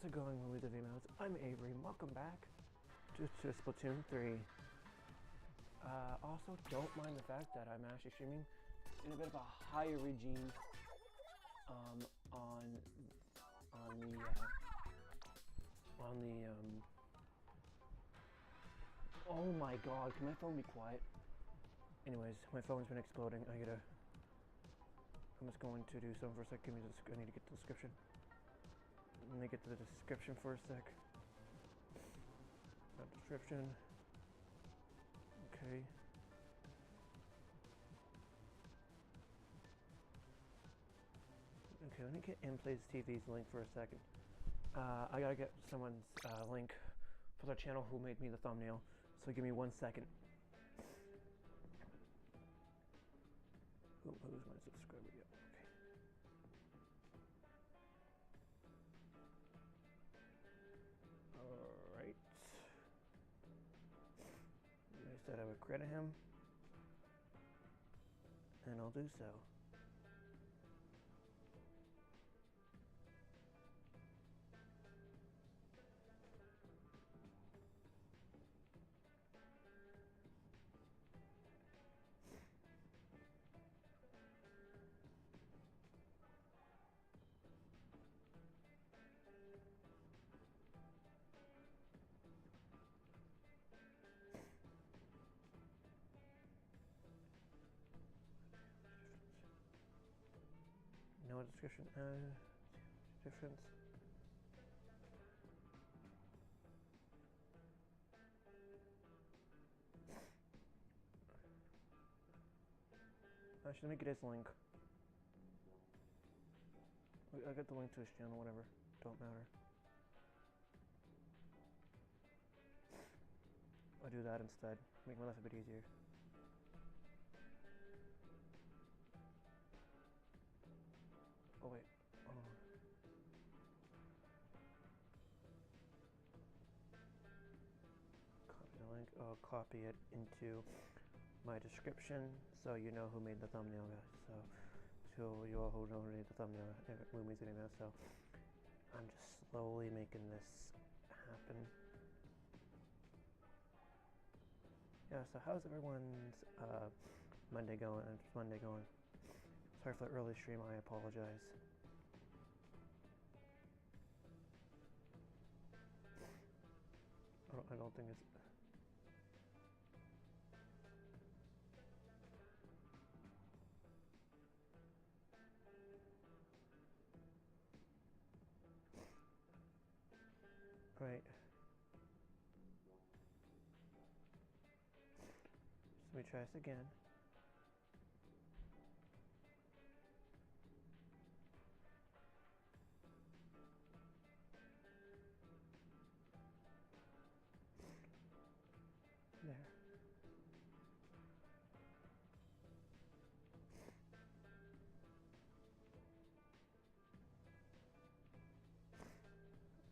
it going, Louis the V-Mouse? I'm Avery, and welcome back to Splatoon 3. Also, don't mind the fact that I'm actually streaming in a bit of a higher regime on the oh my god, can my phone be quiet? Anyways, my phone's been exploding. I'm just going to do something for a sec. I need to get the description. Let me get to the description for a sec. Description. Okay. Okay, let me get InPlays TV's link for a second. I gotta get someone's link for their channel who made me the thumbnail. So give me 1 second. Who's my subscriber? Yeah, okay. Alright. I said I would credit him, and I'll do so. No description, difference. Actually, let me get his link. I got the link to his channel, whatever. Don't matter. I'll do that instead. Make my life a bit easier. Oh wait. Oh. Copy the link. I'll copy it into my description so you know who made the thumbnail, guys. So you all who know who made the thumbnail, who made the thumbnail. So I'm just slowly making this happen. Yeah. So how's everyone's Monday going? Monday going? Sorry for the early stream. I apologize. I don't think it's. Right. So let me try this again. There.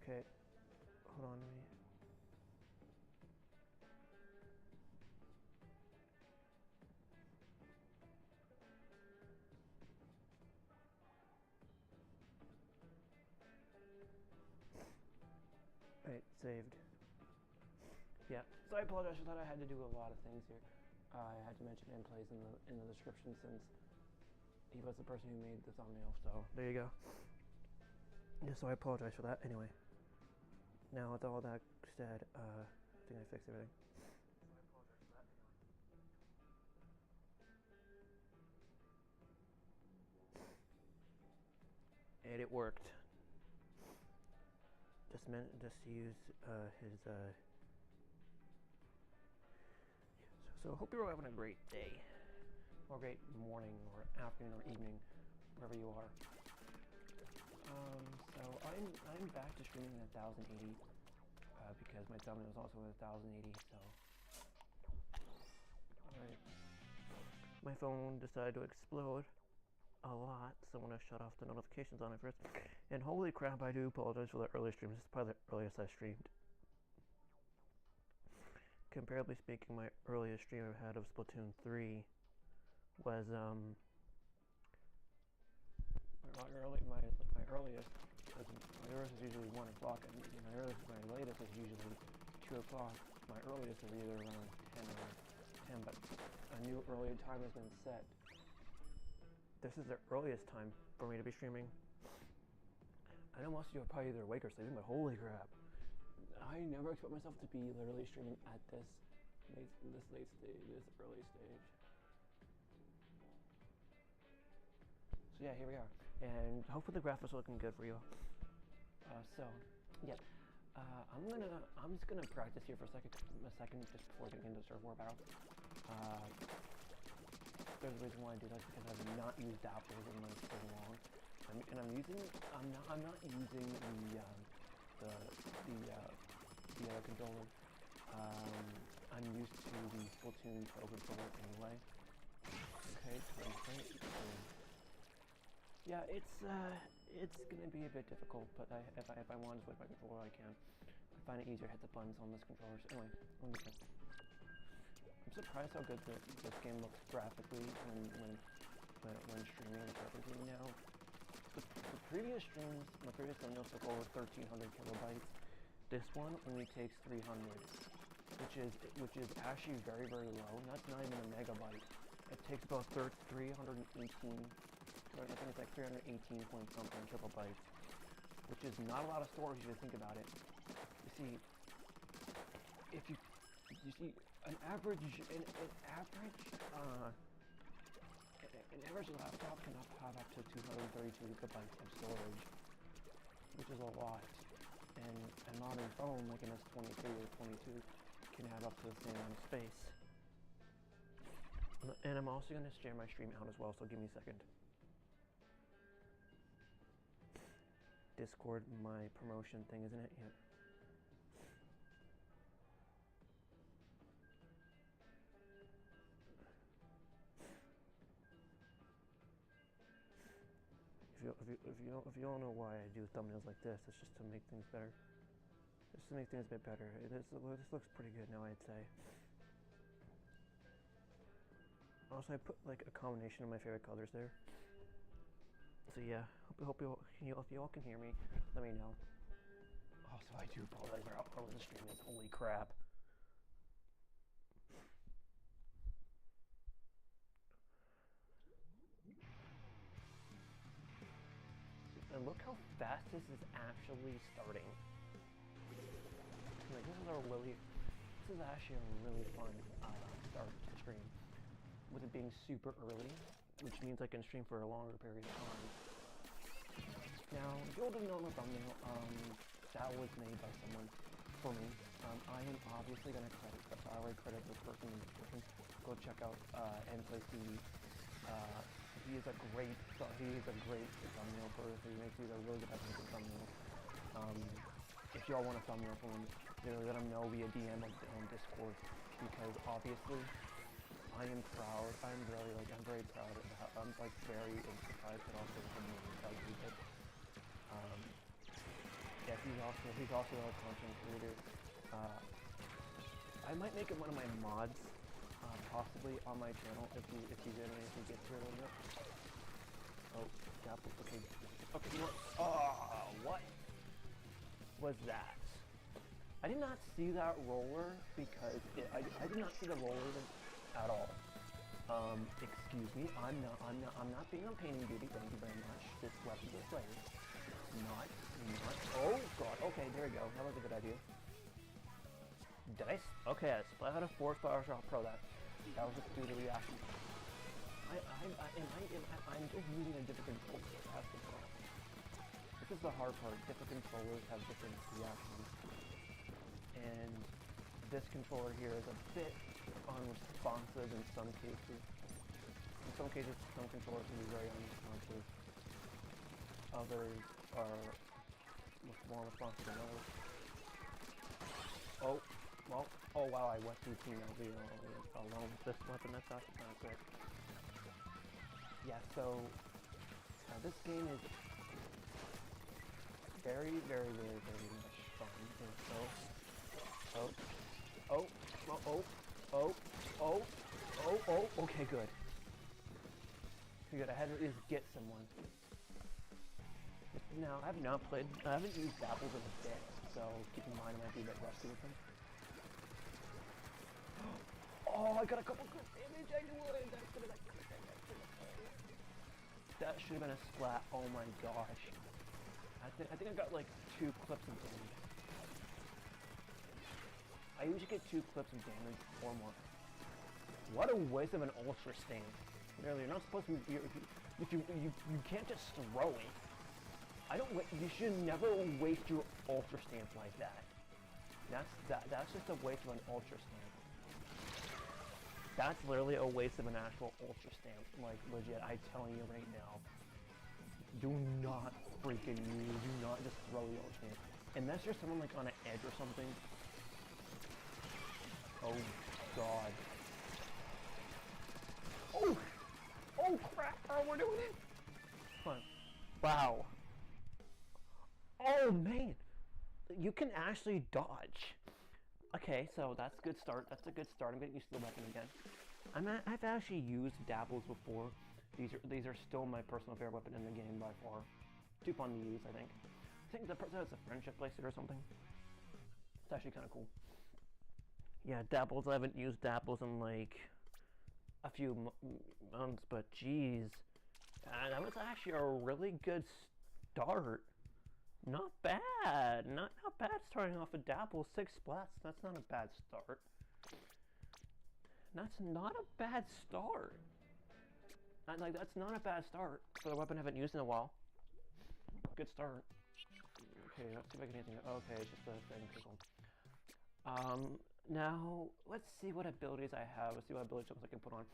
Okay. Hold on to me. Right, saved. Yeah, so I apologize for that. I had to do a lot of things here. I had to mention InPlays in the description since he was the person who made the thumbnail. So there you go. Yeah, so I apologize for that. Anyway, now with all that said, I think I fixed everything. So I apologize for that. And it worked. Just use his. So I hope you're all having a great day, or great morning, or afternoon, or evening, wherever you are. So I'm back to streaming at 1080 because my thumbnail is also at 1080. So, alright, my phone decided to explode a lot, so I'm gonna shut off the notifications on it first. And holy crap, I do apologize for the early stream. This is probably the earliest I streamed. Comparably speaking, my earliest stream I've had of Splatoon 3 was my earliest 'cause my earliest is usually 1 o'clock, and my latest is usually 2 o'clock. My earliest is either around 10 or 10, but a new earlier time has been set. This is the earliest time for me to be streaming. I know most of you are probably either awake or sleeping, but holy crap. I never expect myself to be literally streaming at this early stage. So yeah, here we are. And hopefully the graphics are looking good for you. I'm just gonna practice here for a second just before getting into Surf War Battle. There's a reason why I do that, because I've not used apples in like so long. I'm not using the controller. I'm used to the Splatoon Pro controller anyway. Okay, yeah, it's gonna be a bit difficult, but if I want to switch my controller, I can. I find it easier to hit the buttons on this controller. So anyway, I'm surprised how good this game looks graphically when streaming on the TV now. The previous streams, my previous thumbnails took over 1,300 kilobytes. This one only takes 300, which is actually very, very low. That's not even a megabyte. It takes about 318. I think it's like 318 point something kilobytes, which is not a lot of storage if you think about it. You see, if you see an average laptop can have up to 232 gigabytes of storage, which is a lot. And a modern phone, like an S23 or 22, can have up to the same amount of space. And I'm also going to share my stream out as well, so give me a second. Discord, my promotion thing, isn't it? Yep. If you don't know why I do thumbnails like this, it's just to make things better. Just to make things a bit better. This looks pretty good now, I'd say. Also, I put like a combination of my favorite colors there. So yeah, hope you all can hear me. Let me know. Also, I do apologize for how early the stream is. Holy crap. And look how fast this is actually starting. Like, this is actually a really fun start to stream. With it being super early, which means I can stream for a longer period of time. Now, if you all didn't know my thumbnail, that was made by someone for me. I am obviously going to credit this person in the description. Go check out N-Play TV. He is a great thumbnail person. He makes these really good thumbnails. If y'all want a thumbnail from him, let him know via DM on Discord, because obviously I am proud. I'm very proud of how I'm like very surprised, but also how he did. Yeah, he's also a content creator. I might make him one of my mods. Possibly on my channel if he gets here a little bit. Oh, yeah, okay, you know what? Oh, what was that? I did not see that roller because I did not see the roller at all. Excuse me, I'm not being on painting duty. Thank you very much. This weapon is played. Not. Oh god. Okay, there we go. That was a good idea. Did I? Okay, I splat out a 4-star shot pro that. That was just due to reaction. I'm just using a different controller. That's the problem. This is the hard part. Different controllers have different reactions. And this controller here is a bit unresponsive in some cases. In some cases, some controllers can be very unresponsive. Others are more responsive than others. Oh. Well, oh wow, I went through team LV alone with this weapon. That's actually kind of quick. Yeah, so this game is very, very, very, very much fun. Okay, good. Okay, good. I had to at least get someone. Now, I haven't used dapples in a bit, so keep in mind I might be a bit rusty with them. Oh, I got a couple good damage, I knew it! That should have been a splat, oh my gosh. I think I got like 2 clips of damage. I usually get 2 clips of damage or more. What a waste of an ultra stand. Really, you're not supposed to be, you can't just throw it. You should never waste your ultra stance like that. That's just a waste of an ultra stance. That's literally a waste of an actual ultra stance. Like legit, I'm telling you right now. Do not freaking do not just throw the ultra stance. Unless you're someone like on an edge or something. Oh god. Oh! Oh crap! Oh, we're doing it! Come on. Wow. Oh man! You can actually dodge. Okay, so that's a good start. That's a good start. I'm getting used to the weapon again. I've actually used dapples before. These are still my personal favorite weapon in the game by far. Too fun to use, I think. I think the person has a friendship bracelet or something. It's actually kind of cool. Yeah, dapples. I haven't used dapples in like a few months, but geez, that was actually a really good start. Not bad. Not bad starting off with dapple. 6 splats. That's not a bad start. That's not a bad start. That's not a bad start for the weapon I haven't used in a while. Good start. Okay, let's see if I can anything. Okay, it's just a thing pickle. Now let's see what abilities I have. Let's see what abilities I can put on.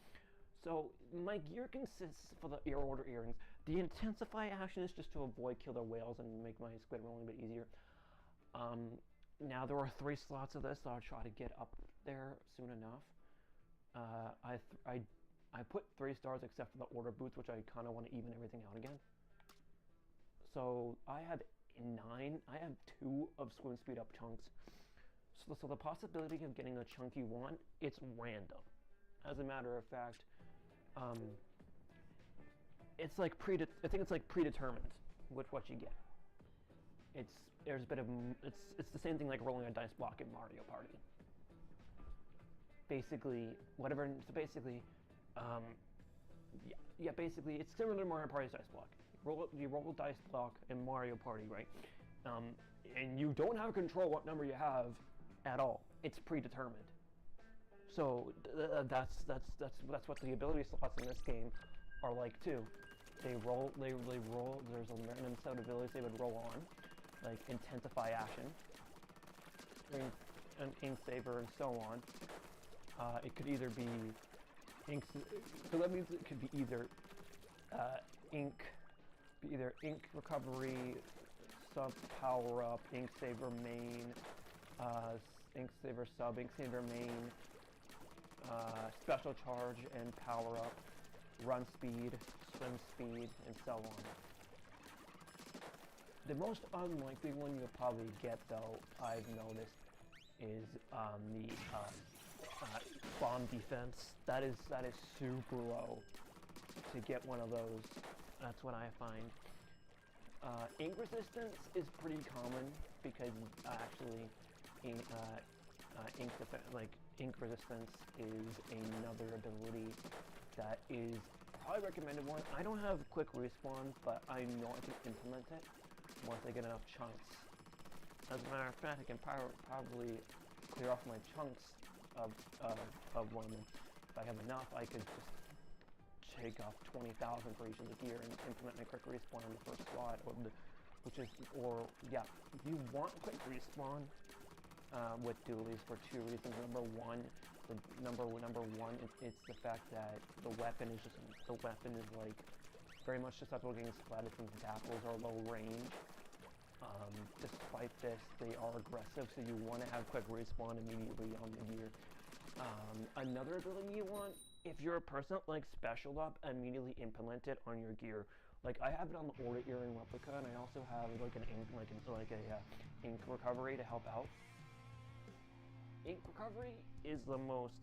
So my gear consists for the ear order earrings. The intensify action is just to avoid killer whales and make my squid rolling a bit easier. Now there are 3 slots of this, so I'll try to get up there soon enough. I put 3 stars except for the order boots, which I kind of want to even everything out again. So I have 9. I have 2 of swim speed up chunks. So the possibility of getting a chunk you want, it's random. As a matter of fact, it's like I think it's like predetermined with what you get. There's a bit of it's the same thing like rolling a dice block in Mario Party. Basically, whatever. So basically, basically it's similar to Mario Party's dice block. You roll a dice block in Mario Party, right? And you don't have control what number you have at all. It's predetermined. So that's what the ability slots in this game are like too. They roll. There's a random set of abilities they would roll on, like intensify action, ink saver, and so on. It could either be ink. So that means it could be either ink recovery, sub power up, ink saver main, ink saver sub, ink saver main. Special charge and power up, run speed, swim speed, and so on. The most unlikely one you'll probably get, though, I've noticed, is the bomb defense. That is super low to get one of those. That's what I find. Ink resistance is pretty common because actually ink resistance is another ability that is probably recommended one. I don't have quick respawn, but I know I can implement it once I get enough chunks. As a matter of fact, I can probably clear off my chunks of one of them. If I have enough, I could just take off 20,000 for each of the gear and implement my quick respawn on the first slot, if you want quick respawn with dualies for 2 reasons. Number one, it's the fact that the weapon is like very much susceptible to getting splatted from dapples or low range. Despite this, they are aggressive, so you want to have quick respawn immediately on the gear. Another ability you want, if you're a person that likes special up, immediately implement it on your gear. Like I have it on the order earring replica, and I also have like an ink recovery to help out. Ink recovery is the most,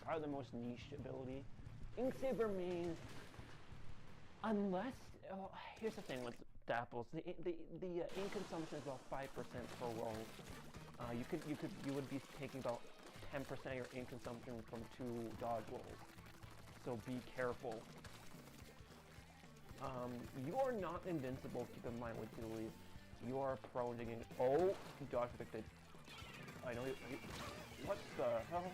probably the most niche ability. Ink saver means, unless Oh, here's the thing with the apples. The ink consumption is about 5% per roll. You would be taking about 10% of your ink consumption from 2 dodge rolls. So be careful. You are not invincible, keep in mind with dualies. You are prone to getting... Oh, dodge predicted. I know you... What the hell?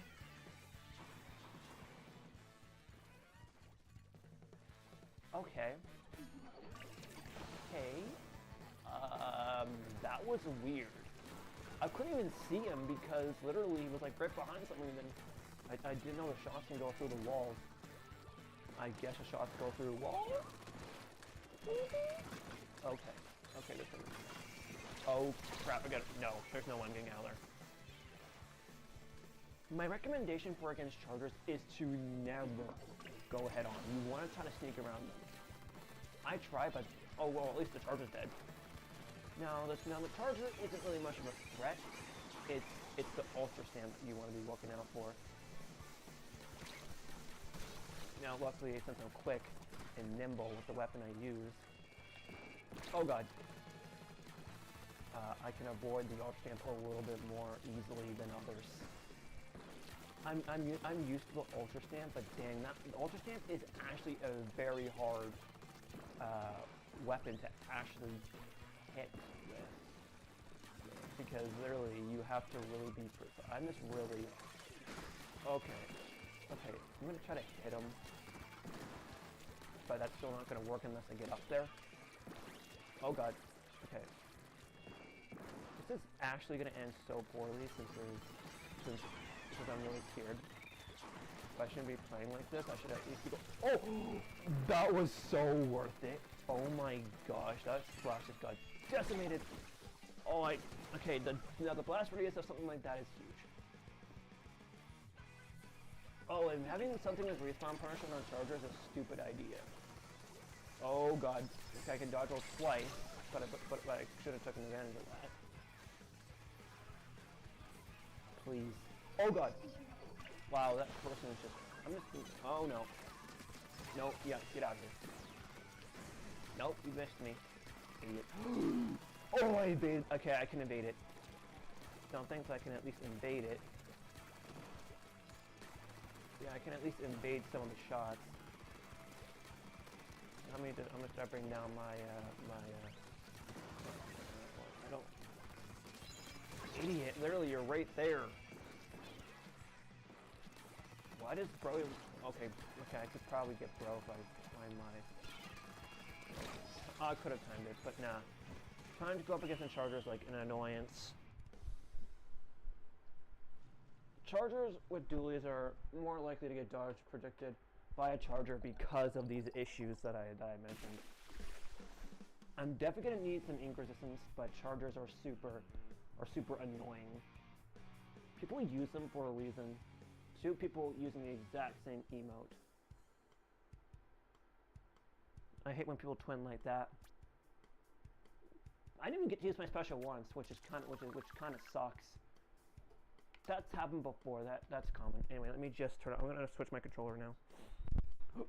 Okay. Okay. That was weird. I couldn't even see him because literally he was like right behind something, and then I didn't know the shots can go through the walls. I guess the shots go through walls? Okay. Okay, this one. Oh crap, I got it. No, there's no one getting out there. My recommendation for against chargers is to never go head on. You want to try to sneak around them. I try, but oh well, at least the charger's dead. Now the charger isn't really much of a threat. It's the ultra stamp that you want to be looking out for. Now luckily, since I'm quick and nimble with the weapon I use, oh god, I can avoid the ultra stamp a little bit more easily than others. I'm used to the ultra stamp, but dang, the ultra stamp is actually a very hard weapon to actually hit with, because literally you have to really be precise. I'm just really okay. I'm gonna try to hit him, but that's still not gonna work unless I get up there. Oh god. Okay. This is actually gonna end so poorly since I'm really scared. If I shouldn't be playing like this, I should at least go. Oh, that was so worth it. Oh my gosh, that splash just got decimated. Oh, okay. Now the blast radius of something like that is huge. Oh, and having something as respawn punishment on chargers is a stupid idea. Oh god, okay, I can dodge roll twice, but I should have taken advantage of that. Please. Oh god. Wow, that person is just. I'm just. Oh no. No, yeah, get out of here. Nope, you missed me. Idiot. Oh, I evaded. Okay, I can evade it. Don't think I can at least invade it. Yeah, I can at least invade some of the shots. I'm gonna start bringing down my, I don't... Idiot, literally, you're right there. Why does bro... Okay, I could probably get bro if I find my... I could have timed it, but nah. Trying to go up against the chargers like an annoyance. Chargers with dualies are more likely to get dodge predicted by a charger because of these issues that I mentioned. I'm definitely gonna need some ink resistance, but chargers are super annoying. People use them for a reason. 2 people using the exact same emote. I hate when people twin like that. I didn't even get to use my special once, which kind of sucks. That's happened before. That's common. Anyway, let me just turn. I'm gonna switch my controller now.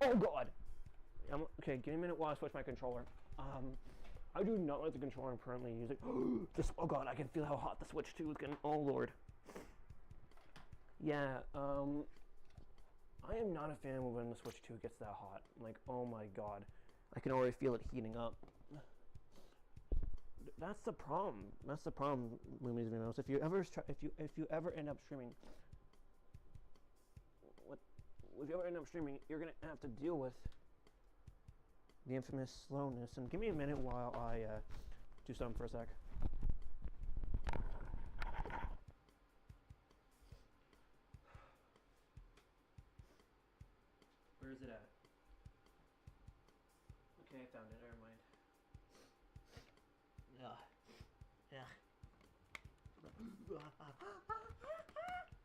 Oh god. Okay, give me a minute while I switch my controller. I do not like the controller I'm currently using. Oh god, I can feel how hot the Switch 2 is getting. Oh lord. Yeah. I am not a fan when the Switch 2 gets that hot. Like, oh my god, I can already feel it heating up. That's the problem. That's the problem, Loomies Vinos. If you ever end up streaming, you're gonna have to deal with the infamous slowness. And give me a minute while I do something for a sec. Where is it at? Okay, I found it. Never mind.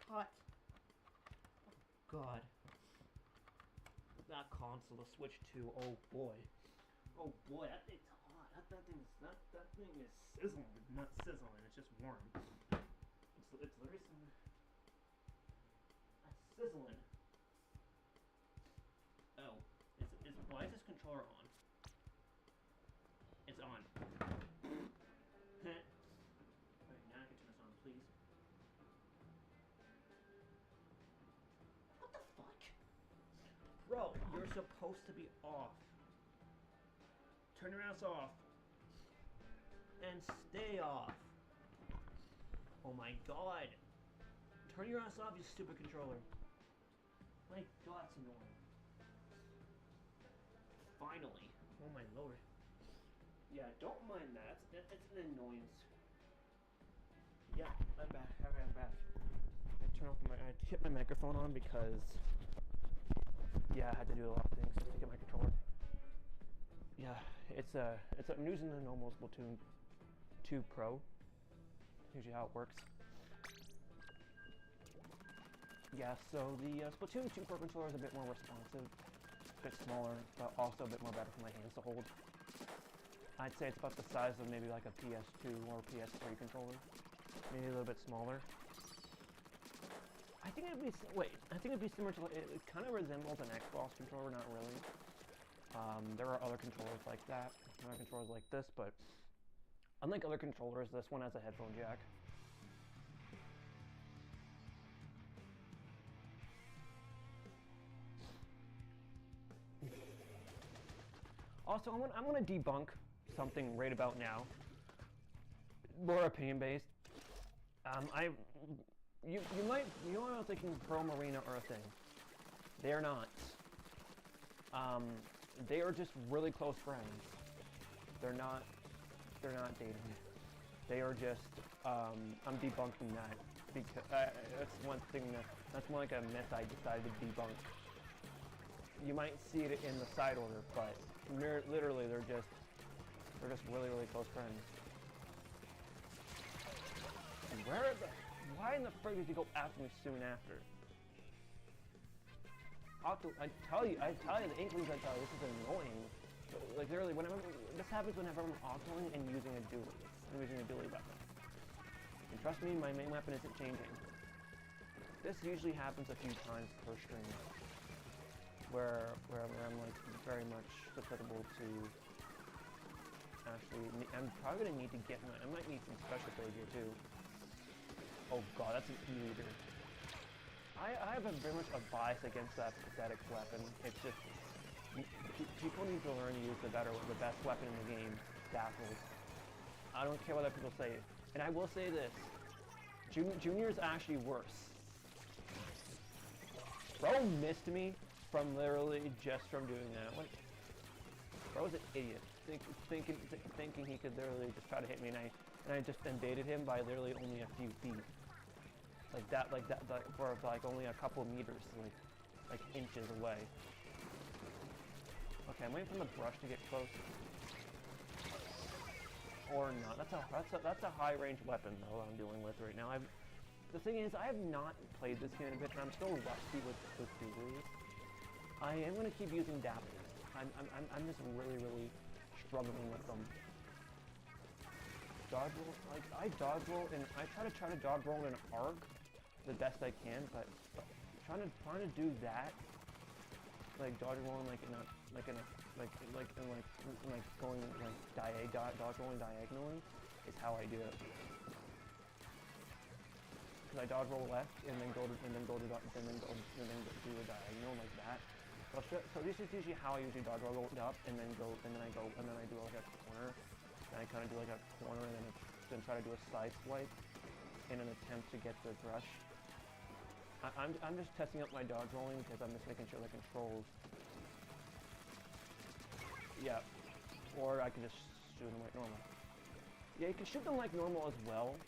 Hot. God. That console, the Switch 2, oh boy. Oh boy, that thing's hot. That thing is sizzling. Not sizzling, it's just warm. It's literally some... That's sizzling. Oh. Why is this controller on? supposed to be off. Turn your ass off. And stay off. Oh my god. Turn your ass off, you stupid controller. My god, that's annoying. Finally. Oh my lord. Yeah, don't mind that. It's an annoyance. Yeah, I'm back. Alright, I'm back. I hit my microphone on because, yeah, I had to do a lot of things to get my controller. Yeah, I'm using the normal Splatoon 2 Pro. Usually how it works. Yeah, so the Splatoon 2 Pro controller is a bit more responsive, a bit smaller, but also a bit more better for my hands to hold. I'd say it's about the size of maybe like a PS2 or PS3 controller, maybe a little bit smaller. I think it'd be similar to, it kind of resembles an Xbox controller, not really. There are other controllers like that, other controllers like this, but unlike other controllers, this one has a headphone jack. Also, I'm gonna debunk something right about now. More opinion based. You might thinking Pro Marina are a thing. They are not. They are just really close friends. They're not dating. They are just. I'm debunking that because that's one thing that's more like a myth I decided to debunk. You might see it in the side order, but literally they're just really close friends. And why in the frig did you go after me soon after? I tell you, the Inklings, I tell you, this is annoying. Like literally, this happens whenever I'm octoing and using a dually. I'm using a dually weapon. And trust me, my main weapon isn't changing. This usually happens a few times per stream, where I'm like very much susceptible to. Actually, I'm probably gonna need to get I might need some special blade here too. Oh god, that's an E-liter. I have very much a bias against that pathetic weapon. It's just people need to learn to use the best weapon in the game, Dapples. I don't care what other people say. And I will say this: Junior is actually worse. Bro missed me from literally just from doing that. What? Bro was an idiot, thinking he could literally just try to hit me, and I just baited him by literally only a few feet. Like that, for like only a couple meters, like inches away. Okay, I'm waiting for the brush to get close. Or not. That's a high range weapon though I'm dealing with right now. The thing is, I have not played this game in a bit, and I'm still rusty with dualies. I am gonna keep using Dapples. I'm just really struggling with them. Dodge roll, like I dodge roll, and I try to dodge roll in an arc the best I can, but trying to do that, like dodge rolling like going like dodge rolling diagonally is how I do it. Because I dodge roll left and then go to do a diagonal like that. So this is usually how I usually dodge roll up and then I do like a corner. And I kind of do like a corner and then try to do a side swipe in an attempt to get the brush. I'm just testing out my dodge rolling because I'm just making sure the controls. Yeah. Or I can just shoot them like normal. Yeah, you can shoot them like normal as well.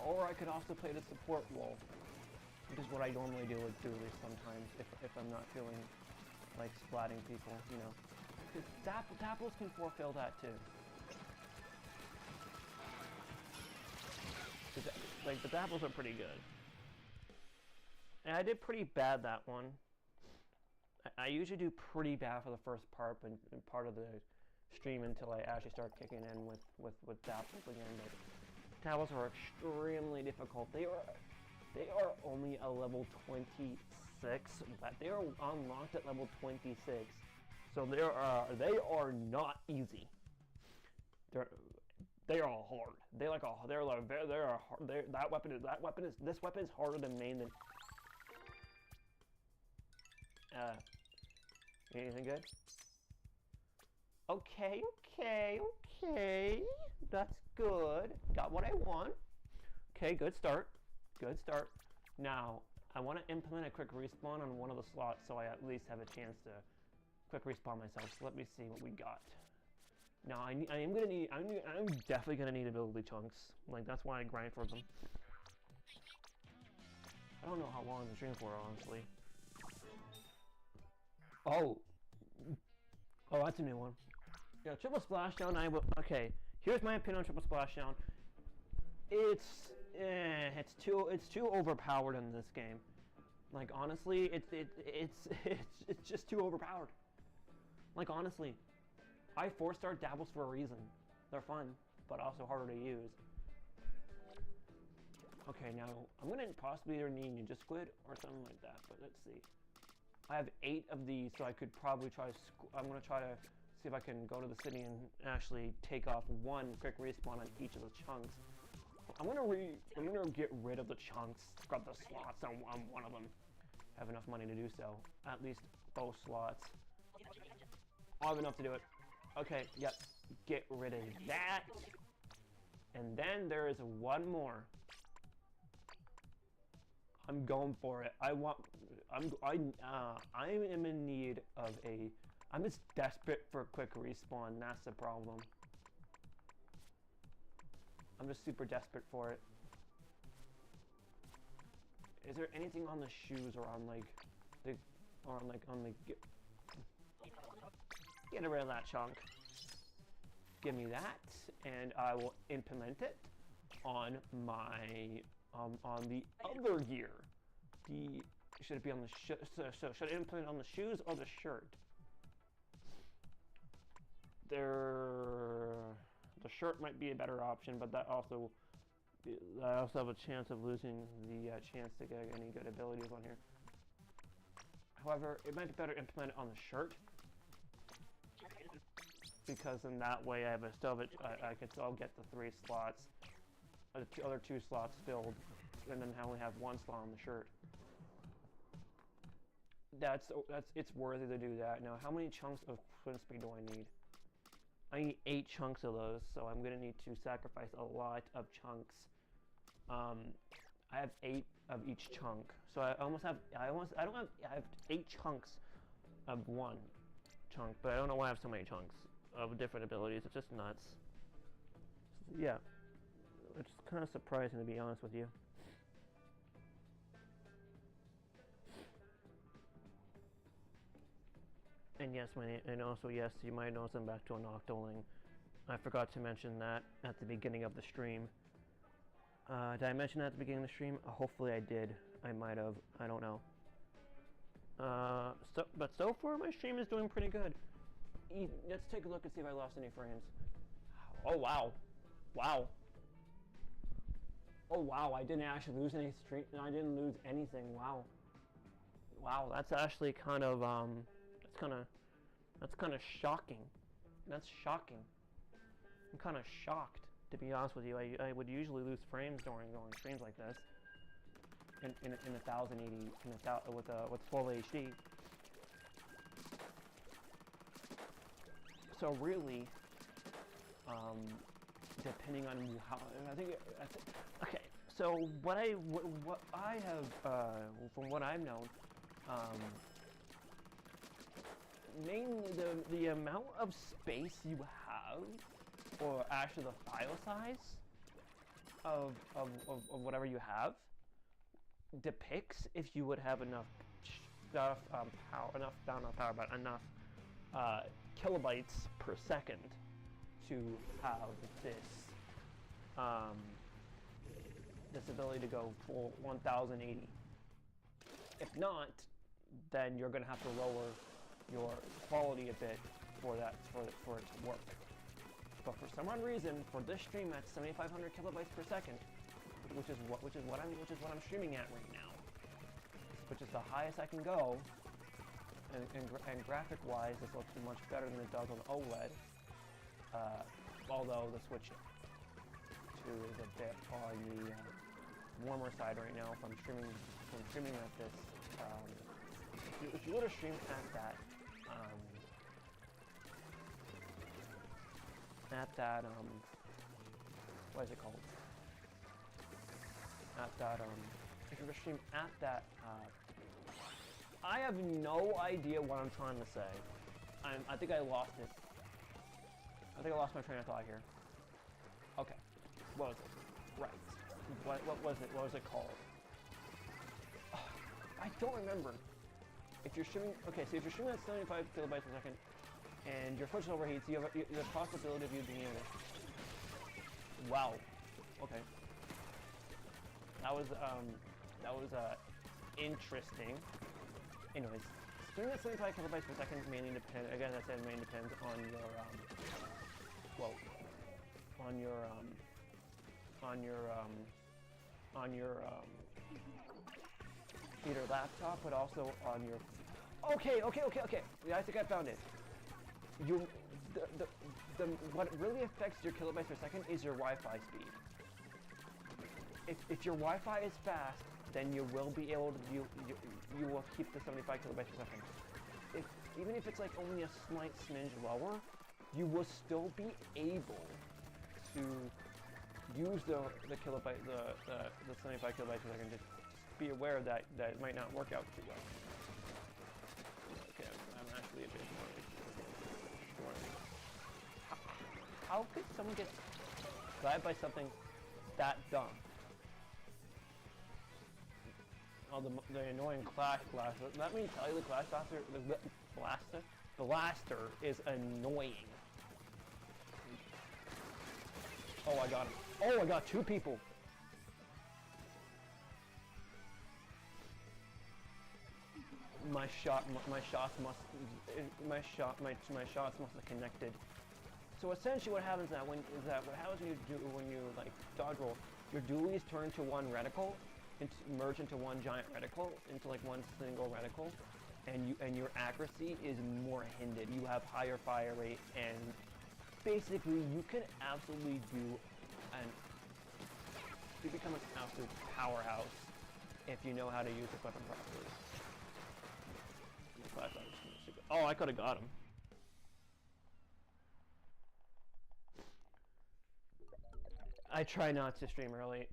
Or I could also play the support wall, which is what I normally do with dualies sometimes if I'm not feeling like splatting people, you know. Dapples can forefill that too. Like the Dapples are pretty good. And I did pretty bad that one. I usually do pretty bad for the first part and part of the stream until I actually start kicking in with Dapples again. But Dapples are extremely difficult. They are only a level 26, but they are unlocked at level 26. So they are not easy. They are hard. This weapon is harder to main than. Anything good? Okay. That's good. Got what I want. Okay, good start. Now, I want to implement a quick respawn on one of the slots so I at least have a chance to quick respawn myself. So let me see what we got. Now, I'm definitely gonna need ability chunks. Like, that's why I grind for them. I don't know how long I'm streaming for, honestly. Oh, that's a new one. Yeah, triple splashdown. Okay. Here's my opinion on triple splashdown. It's too overpowered in this game. Like, honestly, it's just too overpowered. Like, honestly, I 4-star dabbles for a reason. They're fun, but also harder to use. Okay, now I'm gonna possibly either need Ninja Squid or something like that, but let's see. I have 8 of these, so I could probably try to. I'm gonna try to see if I can go to the city and actually take off one quick respawn on each of the chunks. I'm gonna get rid of the chunks, grab the slots on one of them. Have enough money to do so. At least both slots. I'll have enough to do it. Okay, yep. Get rid of that. And then there is one more. I'm going for it. I am in need of a. I'm just desperate for a quick respawn. That's the problem. I'm just super desperate for it. Is there anything on the shoes or on like the get rid of that chunk. Give me that, and I will implement it on my on the other gear. Should it be on the so should I implement it on the shoes or the shirt? The shirt might be a better option, but I also have a chance of losing the chance to get any good abilities on here. However, it might be better to implement it on the shirt, because in that way I can still get the 3 slots, the other 2 slots filled, and then I only have 1 slot on the shirt. It's worthy to do that. Now, how many chunks of twin speed do I need? I need 8 chunks of those, so I'm gonna need to sacrifice a lot of chunks. I have 8 of each chunk, so I have 8 chunks of 1 chunk, but I don't know why I have so many chunks of different abilities. It's just nuts. Yeah, it's kind of surprising, to be honest with you. And yes, and also yes, you might notice I'm back to an Octoling. I forgot to mention that at the beginning of the stream. Did I mention that at the beginning of the stream? Hopefully I did. I might have. I don't know. But so far my stream is doing pretty good. Let's take a look and see if I lost any frames. Oh wow, wow. Oh wow, I didn't actually lose any stream. I didn't lose anything. Wow. Wow, that's actually kind of that's kind of shocking. That's shocking. I'm kind of shocked, to be honest with you. I would usually lose frames during streams like this. In 1080 with full HD. So really, depending on how okay. So what I have from what I've known, mainly the amount of space you have, or actually the file size of whatever you have, depicts if you would have enough stuff, enough kilobytes per second to have this ability to go full 1080. If not, then you're going to have to lower your quality a bit for it to work. But for some odd reason, for this stream at 7,500 kilobytes per second, which is what I'm streaming at right now, which is the highest I can go, and graphic-wise, this looks much better than it does on OLED. Although the Switch 2 is a bit on the warmer side right now. If I'm streaming at this if you go to stream at that what is it called? If you were to stream at that, I have no idea what I'm trying to say. I think I lost it. I think I lost my train of thought here. Okay, what was it? Right. What was it? What was it called? I don't remember. If you're streaming, okay, so if you're streaming at 75 kilobytes per second, and your Switch overheats, you have the possibility of you being able to. Wow. Okay. That was interesting. Anyways, streaming at 75 kilobytes per second mainly depends. Again, I said mainly depends on your either laptop, but also on your. Okay. Yeah, I think I found it. What really affects your kilobytes per second is your Wi-Fi speed. If your Wi-Fi is fast, then you will be able to you will keep the 75 kilobytes per second. Even if it's like only a slight smidge lower, you will still be able to use the 75 kilobytes per second. Just be aware that it might not work out too well. Okay, I'm actually a bit worried. How could someone get grabbed by something that dumb? Oh, the annoying Clash Blaster. Let me tell you, the Clash Blaster, the Blaster is annoying. Oh, I got him. Oh, I got two people. My shots must have connected. So essentially, what happens when you like dodge roll, your dualies turn to one reticle, merge into one giant reticle, into like one single reticle, and your accuracy is more hindered. You have higher fire rate, and basically you can absolutely you become an absolute powerhouse if you know how to use the weapon properly. Oh, I could have got him. I try not to stream early.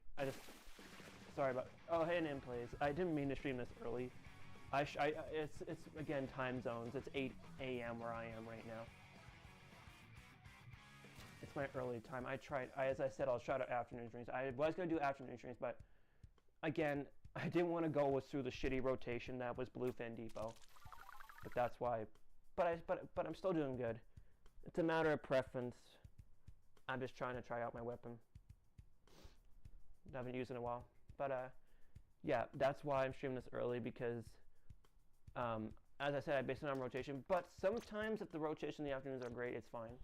Sorry about. Oh, hey, Nim plays. I didn't mean to stream this early. It's again time zones. It's 8 a.m. where I am right now. It's my early time. As I said, I'll try to afternoon streams. I was gonna do afternoon streams, but again, I didn't want to go through the shitty rotation that was Bluefin Depot. But that's why. But I'm still doing good. It's a matter of preference. I'm just trying to try out my weapon. I haven't used it in a while. But yeah, that's why I'm streaming this early, because as I said, I base it on rotation. But sometimes if the rotation in the afternoons are great, it's fine.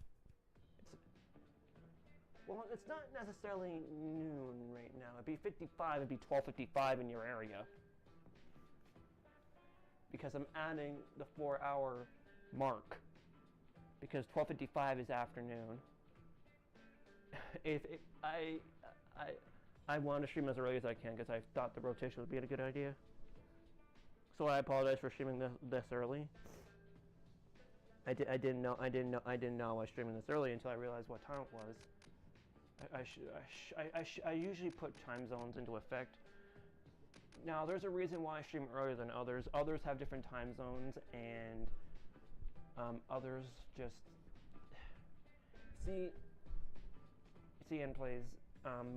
Well, it's not necessarily noon right now. It'd be 55. It'd be 12:55 in your area. Because I'm adding the 4-hour mark. Because 12:55 is afternoon. I want to stream as early as I can because I thought the rotation would be a good idea. So I apologize for streaming this early. I didn't know I was streaming this early until I realized what time it was. I usually put time zones into effect. Now, there's a reason why I stream earlier than others. Others have different time zones, and others just see and plays.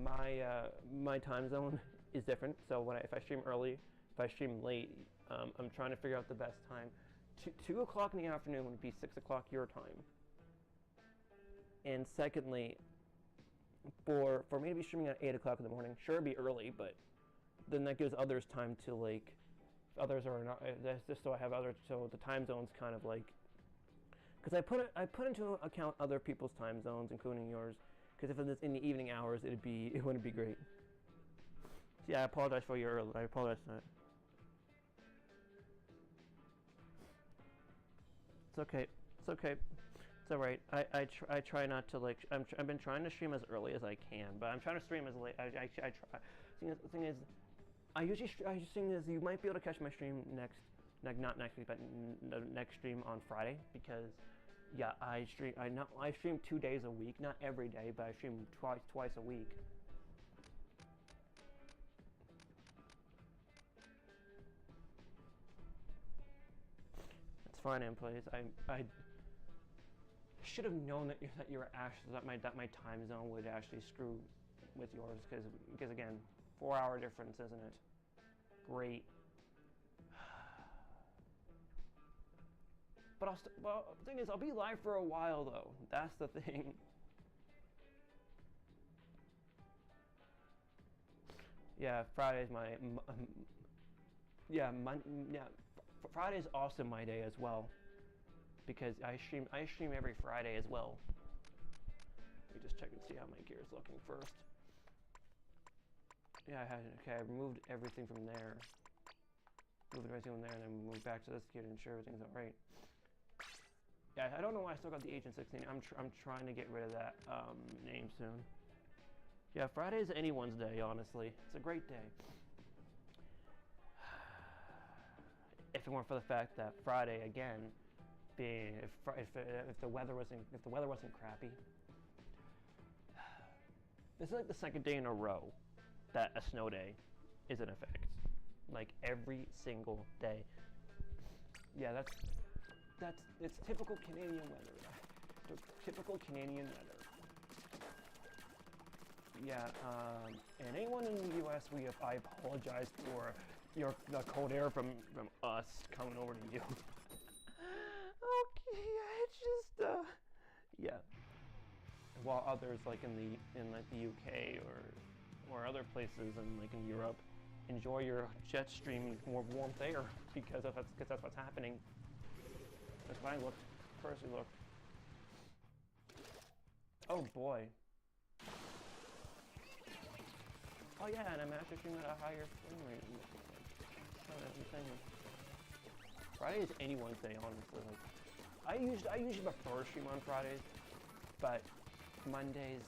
My time zone is different. So if I stream early, if I stream late, I'm trying to figure out the best time. 2 o'clock in the afternoon would be 6 o'clock your time. And secondly, for me to be streaming at 8 o'clock in the morning, sure, it'd be early, but then that gives others time to, like, if others are not, that's just so I have others, so the time zones kind of like, because I put into account other people's time zones, including yours, because if it's in the evening hours, it wouldn't be great. So yeah, I apologize for your early, I apologize for that. It's okay, it's okay. It's alright. I try not to, like, I've been trying to stream as early as I can, but I'm trying to stream as late. I try. The thing is, you might be able to catch my stream next not next week, but the next stream on Friday, because yeah, I stream 2 days a week, not every day, but I stream twice a week. It's fine, employees. I should have known that my time zone would actually screw with yours, because again, 4-hour difference, isn't it? Great. But well, the thing is, I'll be live for a while though. That's the thing. Yeah, Friday's my Friday's also my day as well, because I stream every Friday as well. Let me just check and see how my gear is looking first. Yeah, I removed everything from there. Moved everything from there, and then moved back to this gear to ensure everything's alright. Yeah, I don't know why I still got the Agent 16. I'm trying to get rid of that name soon. Yeah, Friday is anyone's day, honestly. It's a great day. If it weren't for the fact that Friday again, being if the weather wasn't crappy, this is like the second day in a row that a snow day is in effect. Like every single day. Yeah, it's typical Canadian weather. Typical Canadian weather. Yeah, and anyone in the U.S., I apologize for the cold air from us coming over to you. Okay, it's just yeah. While others like in the UK or other places and like in Europe enjoy your jet stream more warmth air because that's what's happening. That's when I first looked. Oh boy. Oh yeah, and I'm actually streaming at a higher frame rate. Oh, that's insane. Friday is anyone's day, honestly. Like, I usually prefer stream on Fridays, but Mondays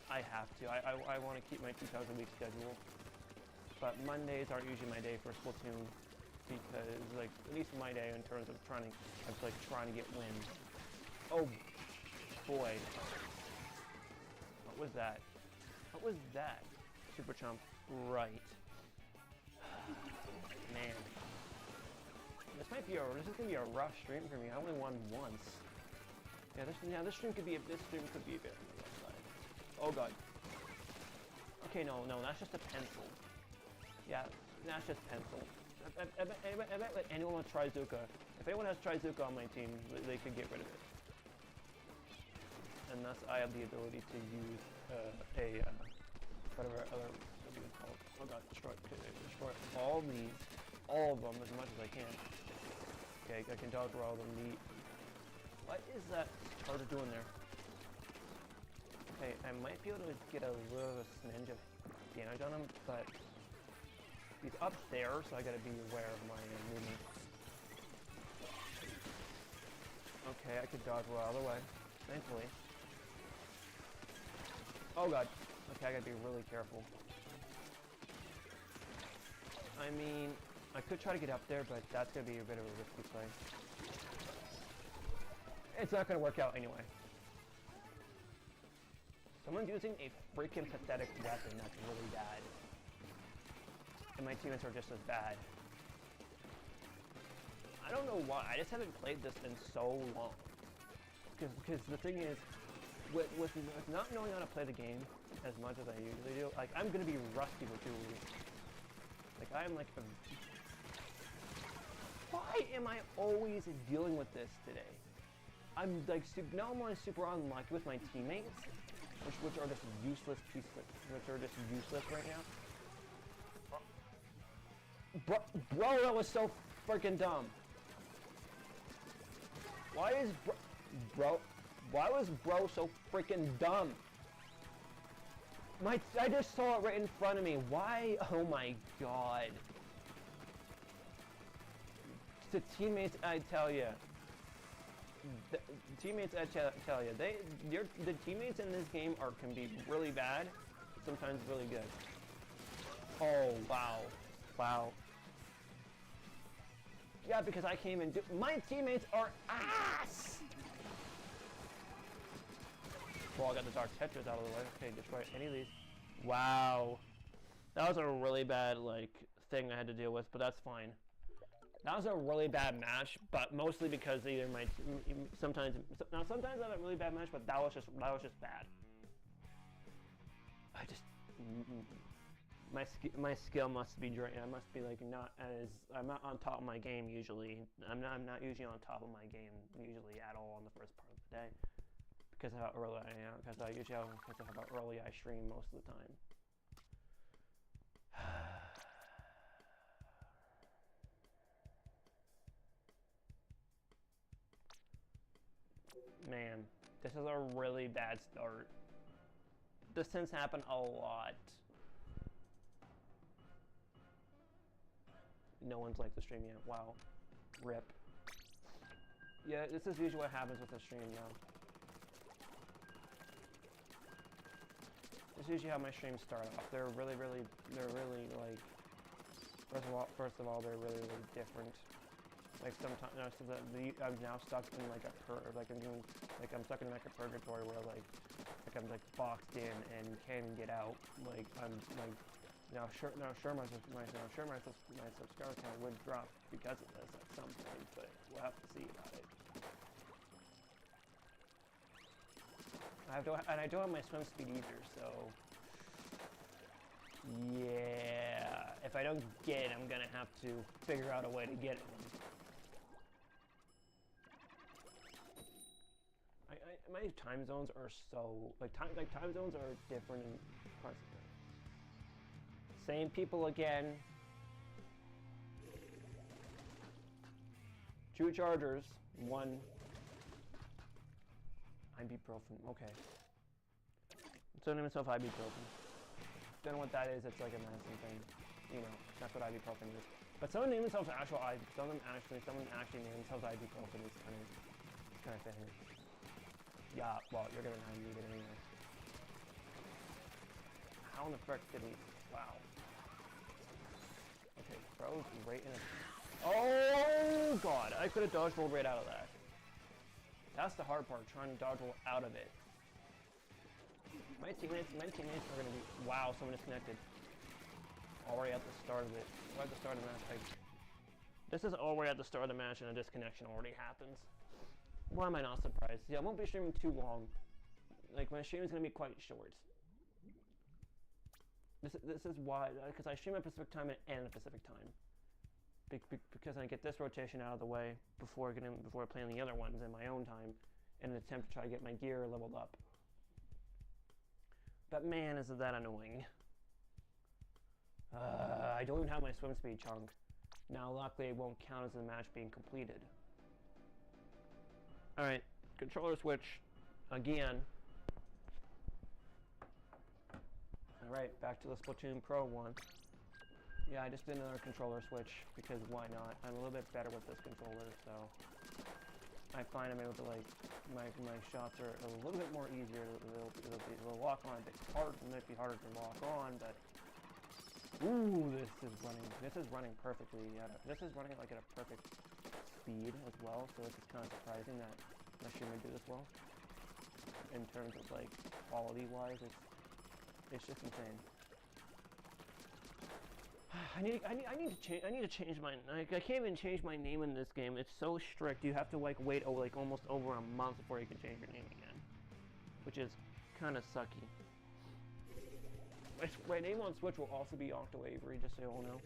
I have to. I want to keep my 2 times a week schedule. But Mondays are usually my day for Splatoon, because like at least my day in terms of trying to get wins. Oh boy. What was that? What was that? Super chump. Right. Man. This is gonna be a rough stream for me. I only won once. This stream could be a bit on the left side. Oh god. Okay, no, that's just a pencil. Yeah, that's just pencil. I bet like anyone with Trizuka, if anyone has Trizuka on my team, they could get rid of it. And thus I have the ability to use whatever other it's called. Oh god, destroy all of them as much as I can. Okay, I can dodge all of them. What is that charger doing there? Okay, I might be able to get a little smidge of damage on him, but he's up there, so I gotta be aware of my movement. Okay, I could dodge well out of the way, thankfully. Oh god. Okay, I gotta be really careful. I mean, I could try to get up there, but that's gonna be a bit of a risky play. It's not gonna work out anyway. Someone's using a freaking pathetic weapon that's really bad. And my teammates are just as bad. I don't know why, I just haven't played this in so long. Because the thing is, with not knowing how to play the game as much as I usually do, like I'm gonna be rusty for 2 weeks. Like I'm like why am I always dealing with this today? I'm like now I'm only super unlucky with my teammates, which are just useless right now. Bro, that was so freaking dumb. Why was bro so freaking dumb? I just saw it right in front of me. Why? Oh my god. The teammates, I tell you. The teammates, I tell you. The teammates in this game can be really bad, sometimes really good. Oh, wow. Wow. Yeah, because I came and my teammates are ass! Well, I got the Dark Tetris out of the way. Okay, destroy any of these. Wow. That was a really bad, like, thing I had to deal with, but that's fine. That was a really bad match, but mostly because either sometimes I have a really bad match, but that was just bad. I just my skill must be drained. I must be like I'm not on top of my game usually. I'm not usually on top of my game usually at all on the first part of the day because of how early I am. Because of how early I stream most of the time. Man, this is a really bad start. This tends to happen a lot. No one's liked the stream yet. Wow. RIP. Yeah, this is usually what happens with the stream now. This is usually how my streams start off. They're really like, first of all, they're really different. Like sometimes, I'm now stuck in like I'm stuck in like a purgatory where like I'm like boxed in and can't get out. Like I'm like now sure my subscriber count would drop because of this at some point, but we'll have to see about it. I don't have my swim speed either, so yeah. If I don't get it, I'm gonna have to figure out a way to get it. My time zones are so time zones are different in parts of it. Same people again. 2 chargers, 1 ibuprofen. Okay. So name itself ibuprofen. Don't know what that is. It's like a medicine thing. You know, that's what ibuprofen is. But someone name themselves someone actually name themselves ibuprofen is kind of fitting. Yeah, well, you're gonna need it anyway. How in the frick did he? Wow. Okay, throws right in. Oh god! I could have dodge rolled right out of that. That's the hard part, trying to dodge roll out of it. My teammates are gonna be. Wow, someone disconnected. Already at the start of it. Right at the start of the match. This is already at the start of the match, and a disconnection already happens. Why am I not surprised? Yeah, I won't be streaming too long. Like, my stream is going to be quite short. This is why, because I stream at Pacific time and end at Pacific time. Because I get this rotation out of the way before playing the other ones in my own time in an attempt to try to get my gear leveled up. But man, is that annoying. I don't even have my swim speed chunk. Now, luckily, it won't count as the match being completed. Alright, controller switch again. Alright, back to the Splatoon Pro one. Yeah, I just did another controller switch because why not? I'm a little bit better with this controller, so I find I'm able to like my shots are a little bit more easier. It'll lock on a bit hard. It might be harder to lock on, but ooh, this is running perfectly. This is running like at a perfect speed as well, so it's kind of surprising that my stream would do this well. In terms of like quality wise, it's just insane. I need to change my I can't even change my name in this game. It's so strict. You have to like wait almost over a month before you can change your name again, which is kind of sucky. My name on Switch will also be Octo-Avery, just so you all know.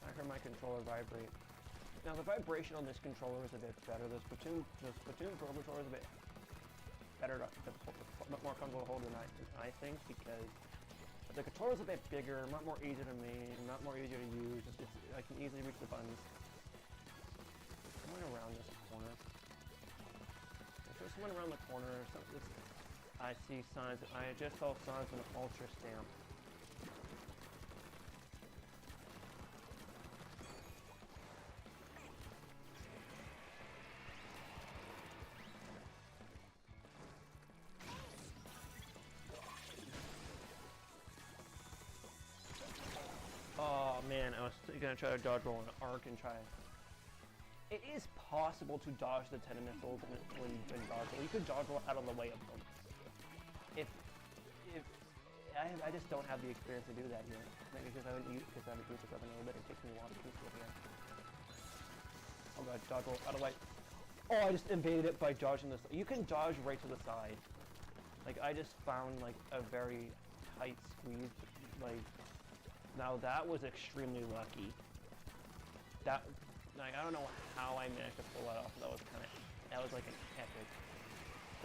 I heard my controller vibrate. Now the vibration on this controller is a bit better. The Splatoon Pro controller is a bit better, a bit more comfortable to hold than I think, because the controller's a bit bigger, a lot more easier to make, a lot more easier to use. I can easily reach the buttons. Someone around this corner. Is there someone around the corner? I see signs. I just saw signs of an ultra stamp. you're gonna try to dodge roll an arc and try. It is possible to dodge the 10 missiles when dodge roll. You could dodge roll out of the way of them. If I just don't have the experience to do that here. Maybe because I haven't used this weapon a little bit. It takes me a while to use it here. Oh god, dodge roll out of the way. Oh, I just invaded it by dodging this. You can dodge right to the side. Like, I just found, like, a very tight squeeze. Like, now that was extremely lucky. That, like, I don't know how I managed to pull that off. That was like an epic.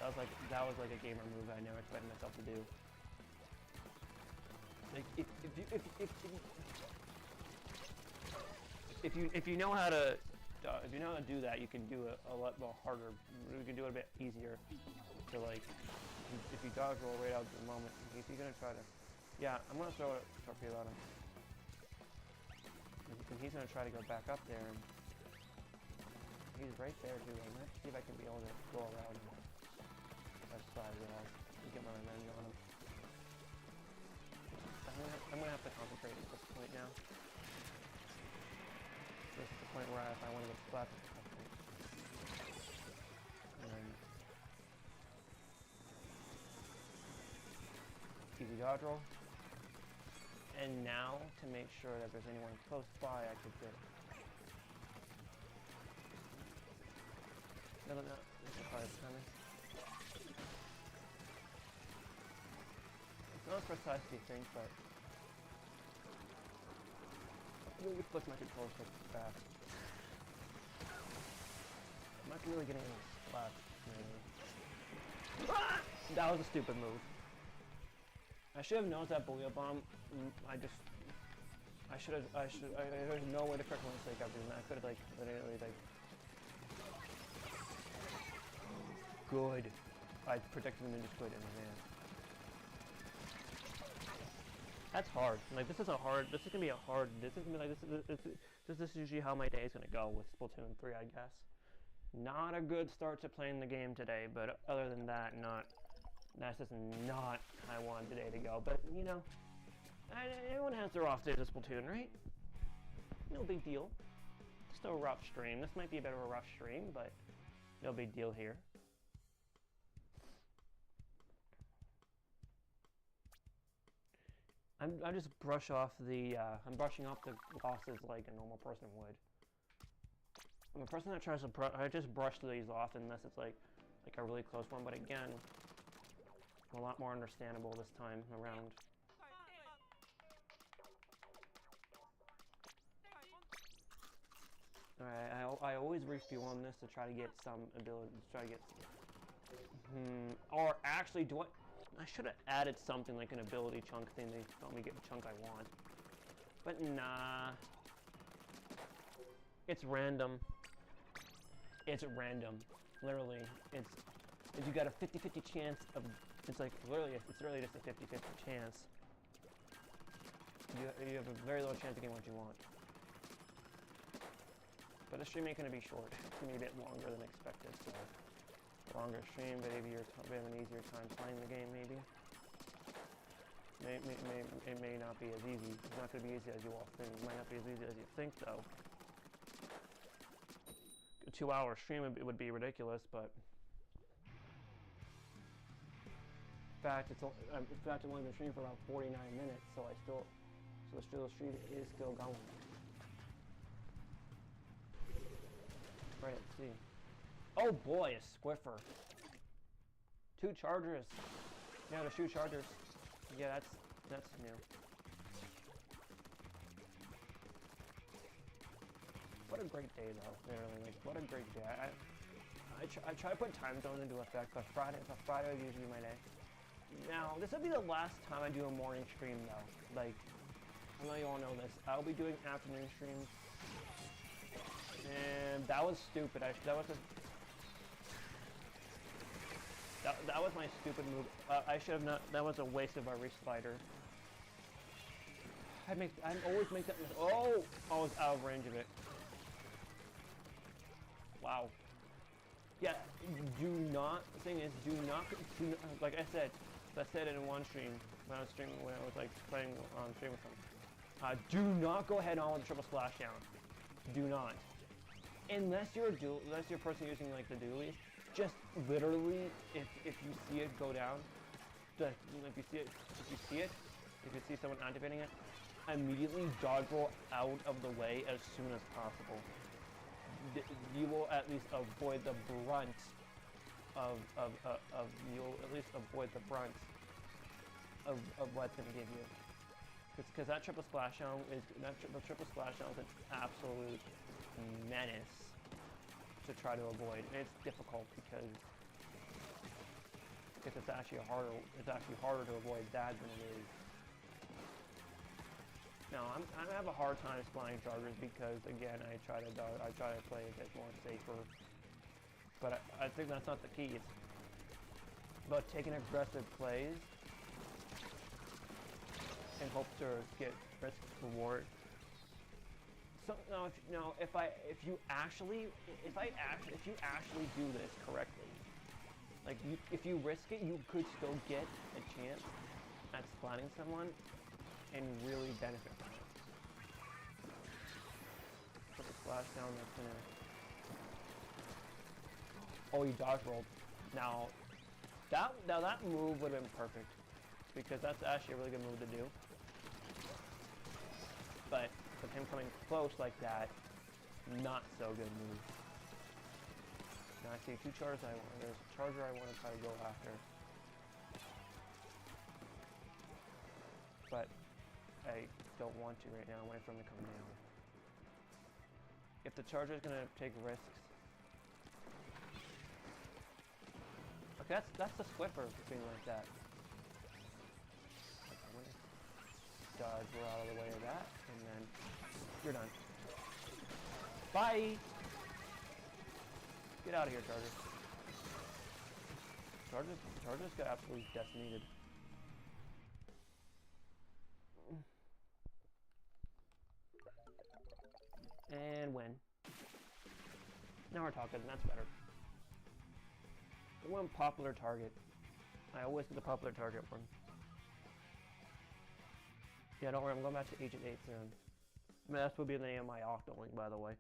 That was like a gamer move I never expected myself to do. Like, if you know how to do that, you can do it a lot more harder. You can do it a bit easier. To like, if you dodge roll right out at the moment, if you're gonna try to, yeah, I'm gonna throw a torpedo at him. And he's gonna try to go back up there, and he's right there too. I'm gonna see if I can be able to go around him. That's why I realized and get my revenge on him. I'm gonna have to concentrate at this point now. This is the point where if I want to get slapped, and then easy dodge roll. And now to make sure that there's anyone close by, I could get it. No. This is probably coming. It's not as precise as you think, but really flick my controller so fast. I'm not really getting any slaps. Ah! That was a stupid move. I should have noticed that bullet bomb. There's no way to correct my mistake after doing that. I could have, like, literally, like. Good. I protected the ninja squid in advance. That's hard. Like, this is gonna be a hard. This is gonna be like this is usually how my day is gonna go with Splatoon 3, I guess. Not a good start to playing the game today, but other than that, that's just not how I wanted today to go. But you know, everyone has their off days of Splatoon, right? No big deal. Just a rough stream. This might be a bit of a rough stream, but no big deal here. I just brush off the, I'm brushing off the glosses like a normal person would. I'm a person that tries to I just brush these off unless it's like a really close one, but again, a lot more understandable this time around. Alright, I always refuel on this to try to get some ability, or actually, I should have added something like an ability chunk thing to help me get the chunk I want. But nah. It's random. It's random. Literally. You got a 50-50 chance of, it's literally just a 50-50 chance. You have a very low chance of getting what you want. But the stream ain't gonna be short. It's gonna be a bit longer than expected, so. Longer stream, but maybe we have an easier time playing the game, maybe. It may not be as easy. It's not going to be easy as you all think. It might not be as easy as you think, though. A 2-hour stream would be ridiculous, but in fact, it's only been streamed for about 49 minutes, so the stream is still going. Right, let's see. Oh boy, a squiffer. 2 chargers. Yeah, the 2 chargers. Yeah, that's new. What a great day, though. Literally, like, what a great day. I try to put time zones into effect, but Friday is usually my day. Now, this will be the last time I do a morning stream, though. Like, I know you all know this. I'll be doing afternoon streams. And that was stupid. That was my stupid move. I should have not. That was a waste of a reslider. I always make that. Oh, I was out of range of it. Wow. Yeah. Do not. The thing is, do not. Like I said in one stream when I was like playing on stream with them. Do not go head on with the triple splashdown. Do not. Unless you're a person using like the dualies, just literally, if you see it go down, if you see someone activating it, immediately dodge roll out of the way as soon as possible. You will at least avoid the brunt of what's gonna give you. Because that triple splashdown is an absolute menace to try to avoid. And it's difficult because it's actually harder to avoid that than it is. Now I have a hard time flying chargers because again I try to play a bit more safer. But I think that's not the key. It's about taking aggressive plays and hope to get risk reward. So if you actually do this correctly, like if you risk it, you could still get a chance at splatting someone and really benefit from it. Put the splash down. That's gonna. Oh, you dodge rolled. Now that move would have been perfect because that's actually a really good move to do. But with him coming close like that, not so good move. Now I see two chargers there's a charger I want to try to go after. But I don't want to right now, I'm waiting for him to come down. If the charger is going to take risks. Okay, that's the Swiffer being like that. Dodge, we're out of the way of that, and then you're done. Bye! Get out of here, Charger. Chargers got absolutely decimated. And win. Now we're talking, that's better. One popular target. I always get the popular target one. Yeah, don't worry, I'm going back to Agent 8 soon. I mean, that would be the name of my Octo-Link, by the way.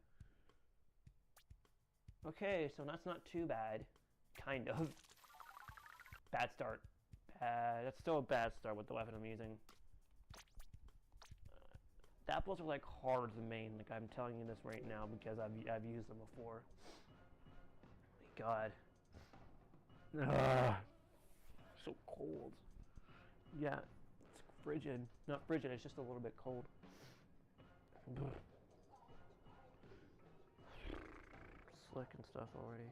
Okay, so that's not too bad. Kind of. Bad start. That's still a bad start with the weapon I'm using. The apples are like hard to main, like I'm telling you this right now because I've used them before. My God. So cold. Yeah, it's frigid. Not frigid, it's just a little bit cold. Slick and stuff already.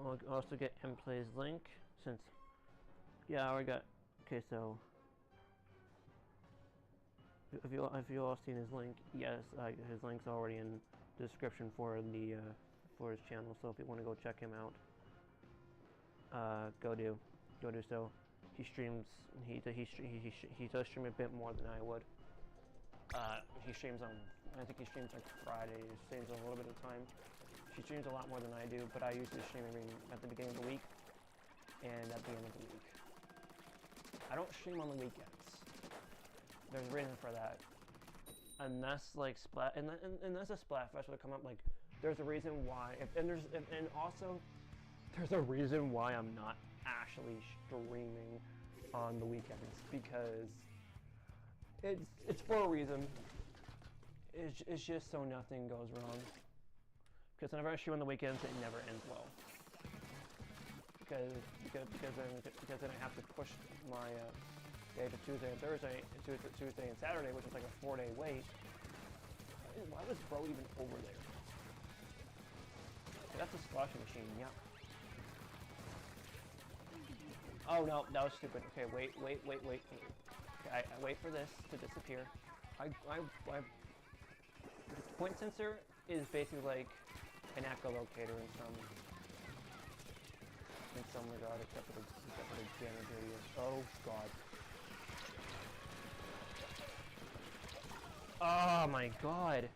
I'll also get M-Play's link since. Yeah, I already got. Okay, so if you all seen his link, yes, his link's already in the description for his channel. So if you want to go check him out, go do so. He streams. He does stream a bit more than I would. He streams on. I think he streams like Friday. He streams a little bit of time. He streams a lot more than I do, but I usually stream at the beginning of the week and at the end of the week. I don't stream on the weekends. There's a reason for that. Unless like unless a Splatfest would come up, like there's a reason why. And also there's a reason why I'm not actually streaming on the weekends because it's for a reason. It's just so nothing goes wrong. Because whenever I stream on the weekends, it never ends well. Because then I have to push my day to Tuesday and Thursday, Tuesday and Saturday, which is like a 4-day wait. Why was Bro even over there? Okay, that's a squashing machine, yeah. Oh no, that was stupid. Okay, wait. Okay, I wait for this to disappear. The point sensor is basically like an echolocator in some regard, except for the damage radius. Oh God. Oh my God.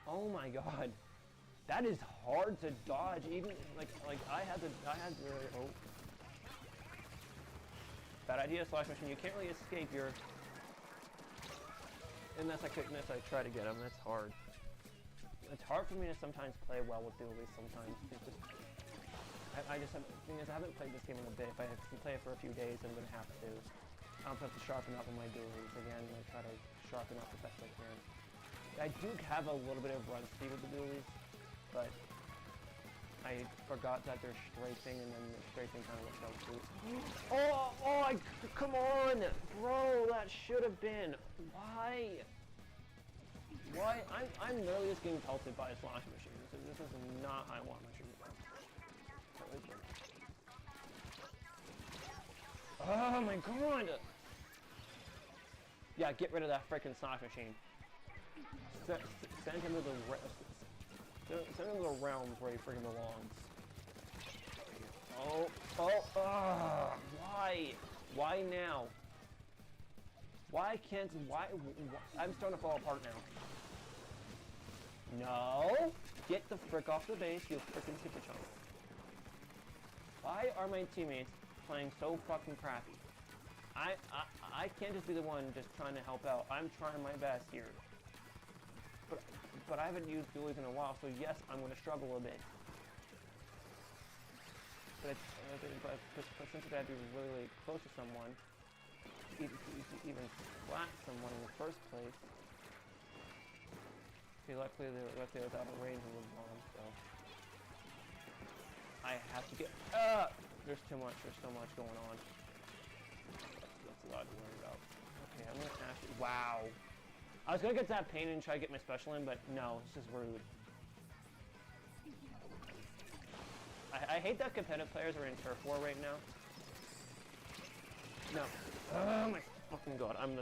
Oh my God. That is hard to dodge. Even like I had to. Oh. Bad idea, slash machine. You can't really escape your... Unless I try to get him. That's hard. It's hard for me to sometimes play well with dualies sometimes. It's just... I just have... The thing is, I haven't played this game in a bit. If I can play it for a few days, I'm going to have to. I'll have to sharpen up on my dualies again. I'm going to try to sharpen up the best I can. I do have a little bit of run speed with the dualies, but I forgot that they're strafing, and then the strafing kind of works out too. Come on! Bro, that should have been. Why? Why? I'm literally just getting pelted by a slash machine. This is not how I want my machine to go. Oh my god! Yeah, get rid of that freaking slash machine. Send him to the realms where he freaking belongs. Why? Why now? Why can't, why, I'm starting to fall apart now. No! Get the frick off the base, you freaking super chunk. Why are my teammates playing so fucking crappy? I can't just be the one just trying to help out. I'm trying my best here. But I haven't used dualies in a while, so yes, I'm going to struggle a bit. But since I have to be really close to someone, even flat someone in the first place, okay, luckily they're out of range of the bomb, so I have to get. There's so much going on. That's a lot to worry about. Okay, I'm gonna actually. Wow. I was gonna get that pain and try to get my special in, but no, it's just rude. I hate that competitive players are in turf war right now. No. Oh my fucking god, I'm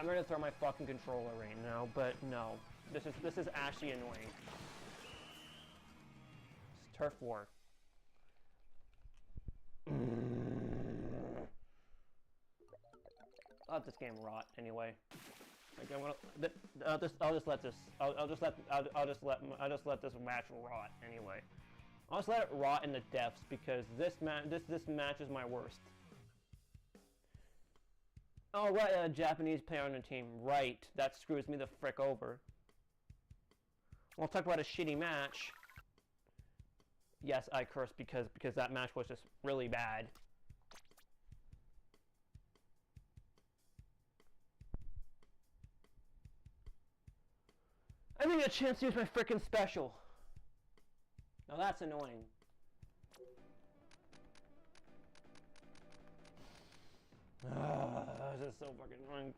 ready to throw my fucking controller right now, but no. This is actually annoying. It's turf war. I'll let this game rot anyway. Like I'll just let this match rot anyway. I'll just let it rot in the depths because this match is my worst. Oh right, a Japanese player on the team. Right, that screws me the frick over. We'll talk about a shitty match. Yes, I cursed because that match was just really bad. I didn't get a chance to use my frickin' special. Now that's annoying. This is so fucking annoying.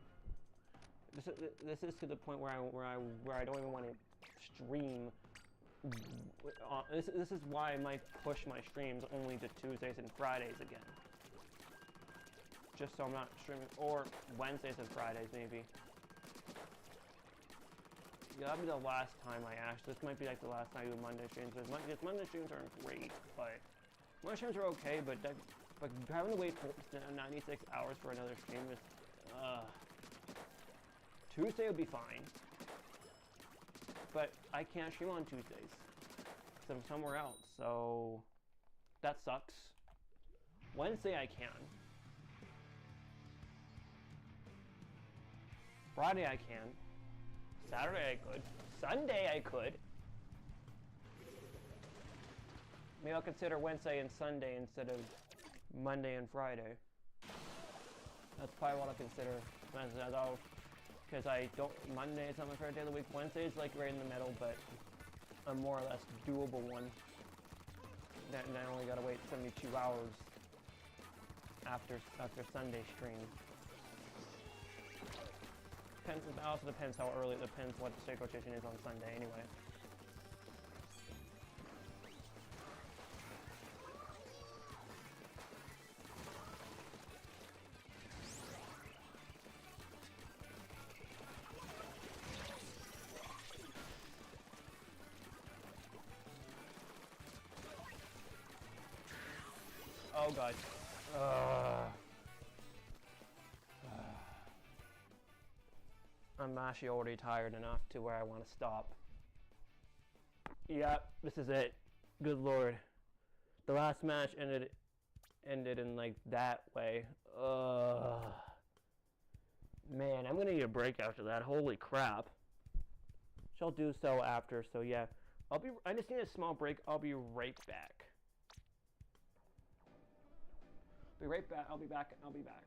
This is to the point where I don't even want to stream. This is why I might push my streams only to Tuesdays and Fridays again. Just so I'm not streaming, or Wednesdays and Fridays maybe. Yeah, that'll be the last time I actually. This might be like the last time I do Monday streams. Because Monday streams aren't great, but Monday streams are okay. But having to wait for 96 hours for another stream is. Tuesday would be fine, but I can't stream on Tuesdays because I'm somewhere else. So that sucks. Wednesday I can. Friday I can. Saturday I could. Sunday I could. Maybe I'll consider Wednesday and Sunday instead of Monday and Friday. That's probably what I'll consider. Because I don't. Monday is not my favorite day of the week. Wednesday is like right in the middle, but a more or less doable one. Then I only gotta wait 72 hours after Sunday stream. It also depends how early. It depends what the stake rotation is on Sunday, anyway. Oh god. I'm actually already tired enough to where I want to stop. Yep, this is it. Good lord. The last match ended in like that way. Man, I'm gonna need a break after that. Holy crap. Shall do so after. So yeah, I just need a small break. I'll be right back. Be right back. I'll be back. I'll be back.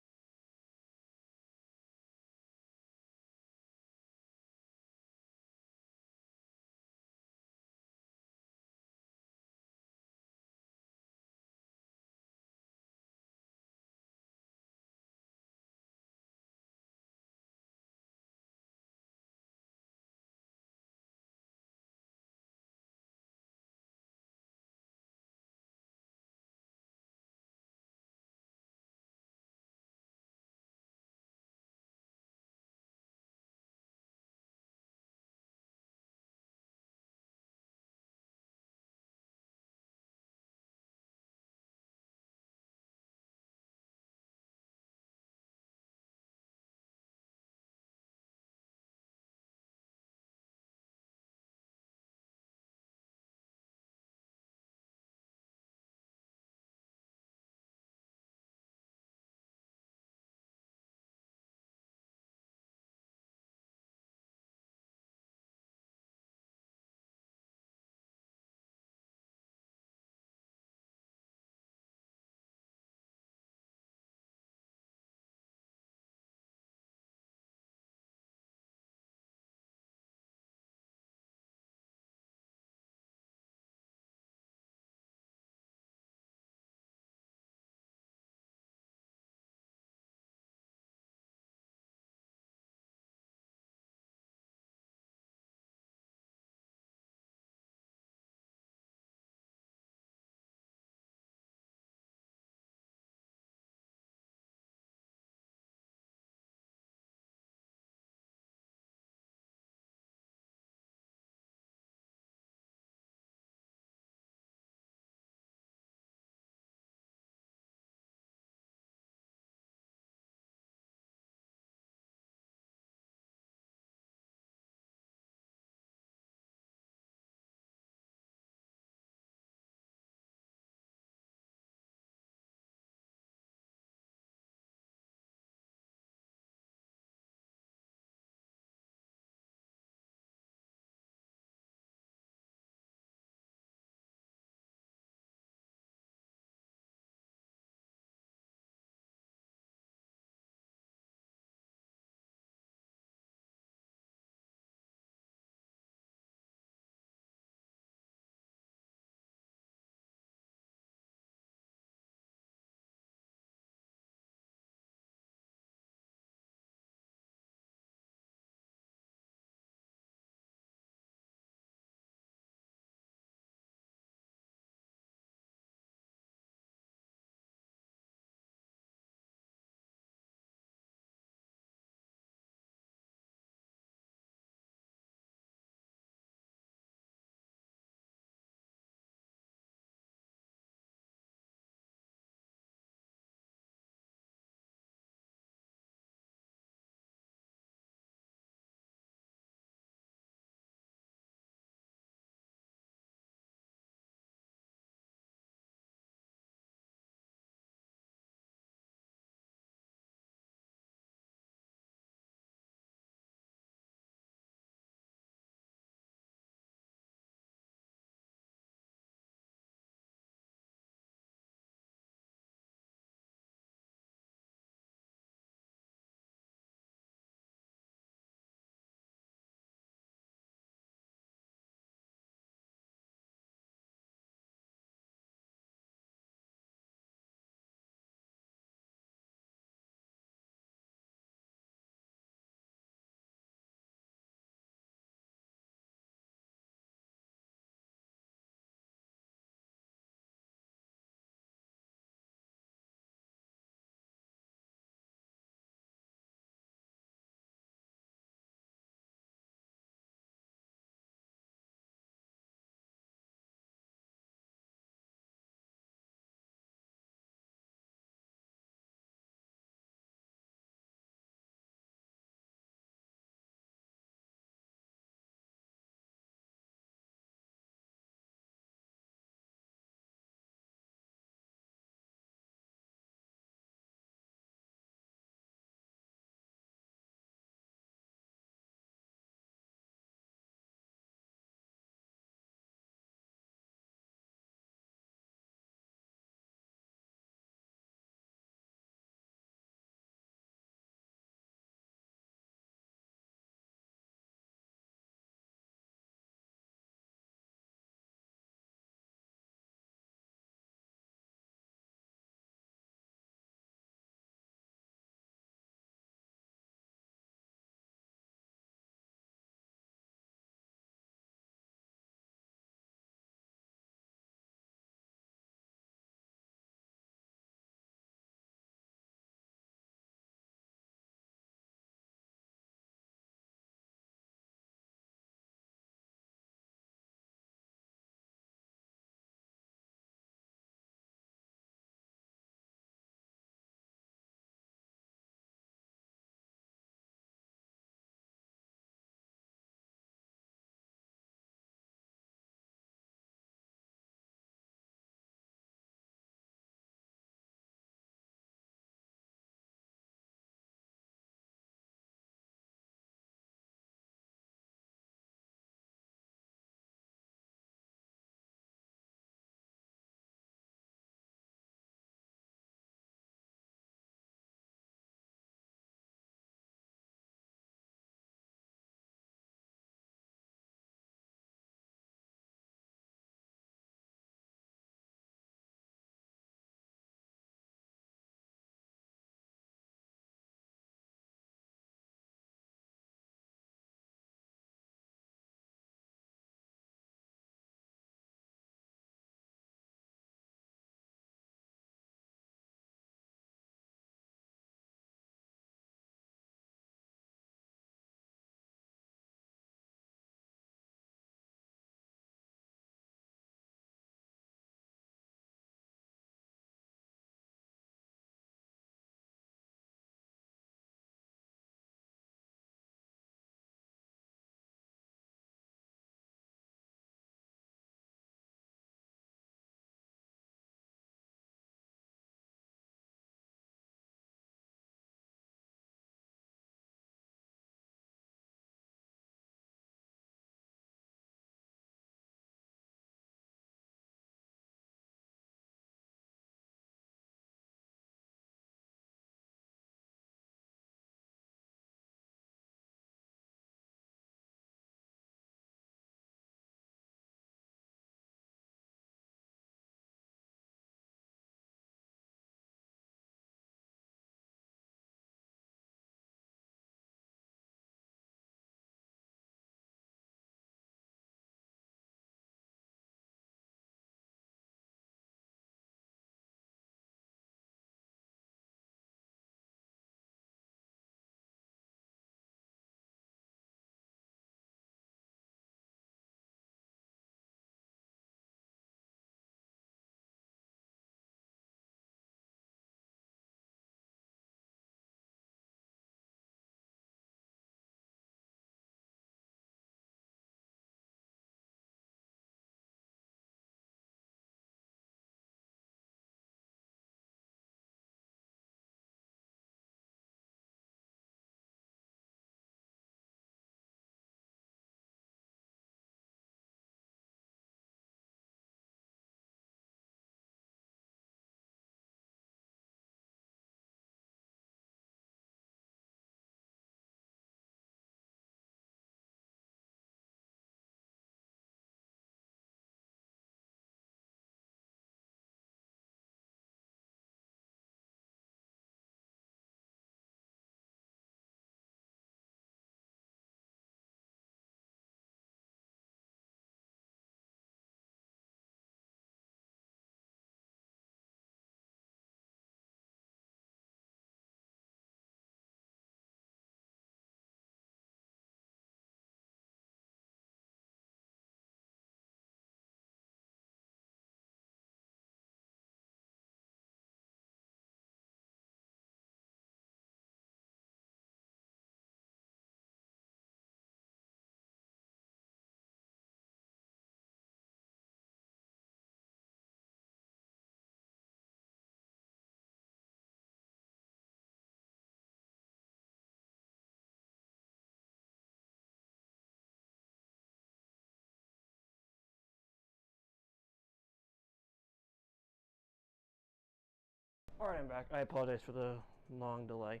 Alright, I'm back. I apologize for the long delay.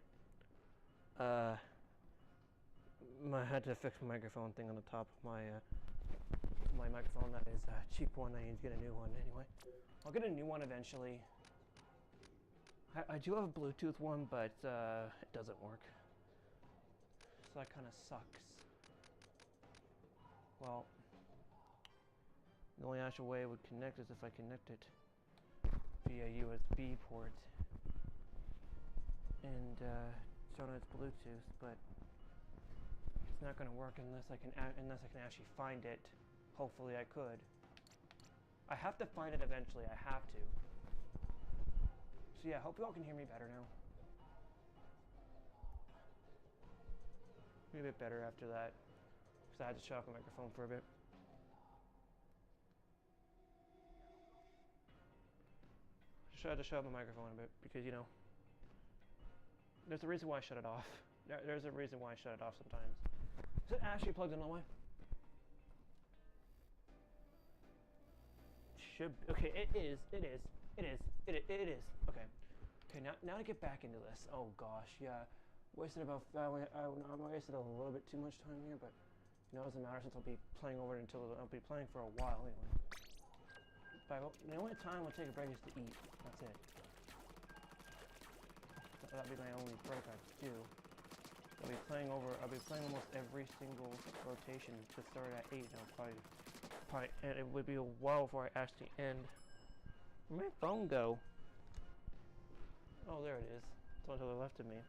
I had to fix my microphone thing on the top of my my microphone. That is a cheap one. I need to get a new one anyway. I'll get a new one eventually. I do have a Bluetooth one, but it doesn't work. So that kind of sucks. Well, the only actual way it would connect is if I connect it via USB port. And so it's Bluetooth, but it's not going to work unless I can actually find it. Hopefully I could. I have to find it eventually. I have to. So yeah, hope you all can hear me better now. Maybe a bit better after that, because I had to shut off the microphone for a bit. Just had to shut off the microphone a bit because, you know, there's a reason why I shut it off. There's a reason why I shut it off sometimes. Is it actually plugged in all the way? Should be. Okay, it is. It is. Okay. Okay, now to get back into this. Oh gosh, yeah. Wasted about I wasted a little bit too much time here, but you know, it doesn't matter since I'll be playing over it until I'll be playing for a while anyway. But the only time I'll take a break is to eat. That's it. That'll be my only break I do. I'll be playing almost every single rotation to start at 8. And I'll probably, and it would be a while before I actually end. Where'd my phone go? Oh, there it is. It's on to the left of me.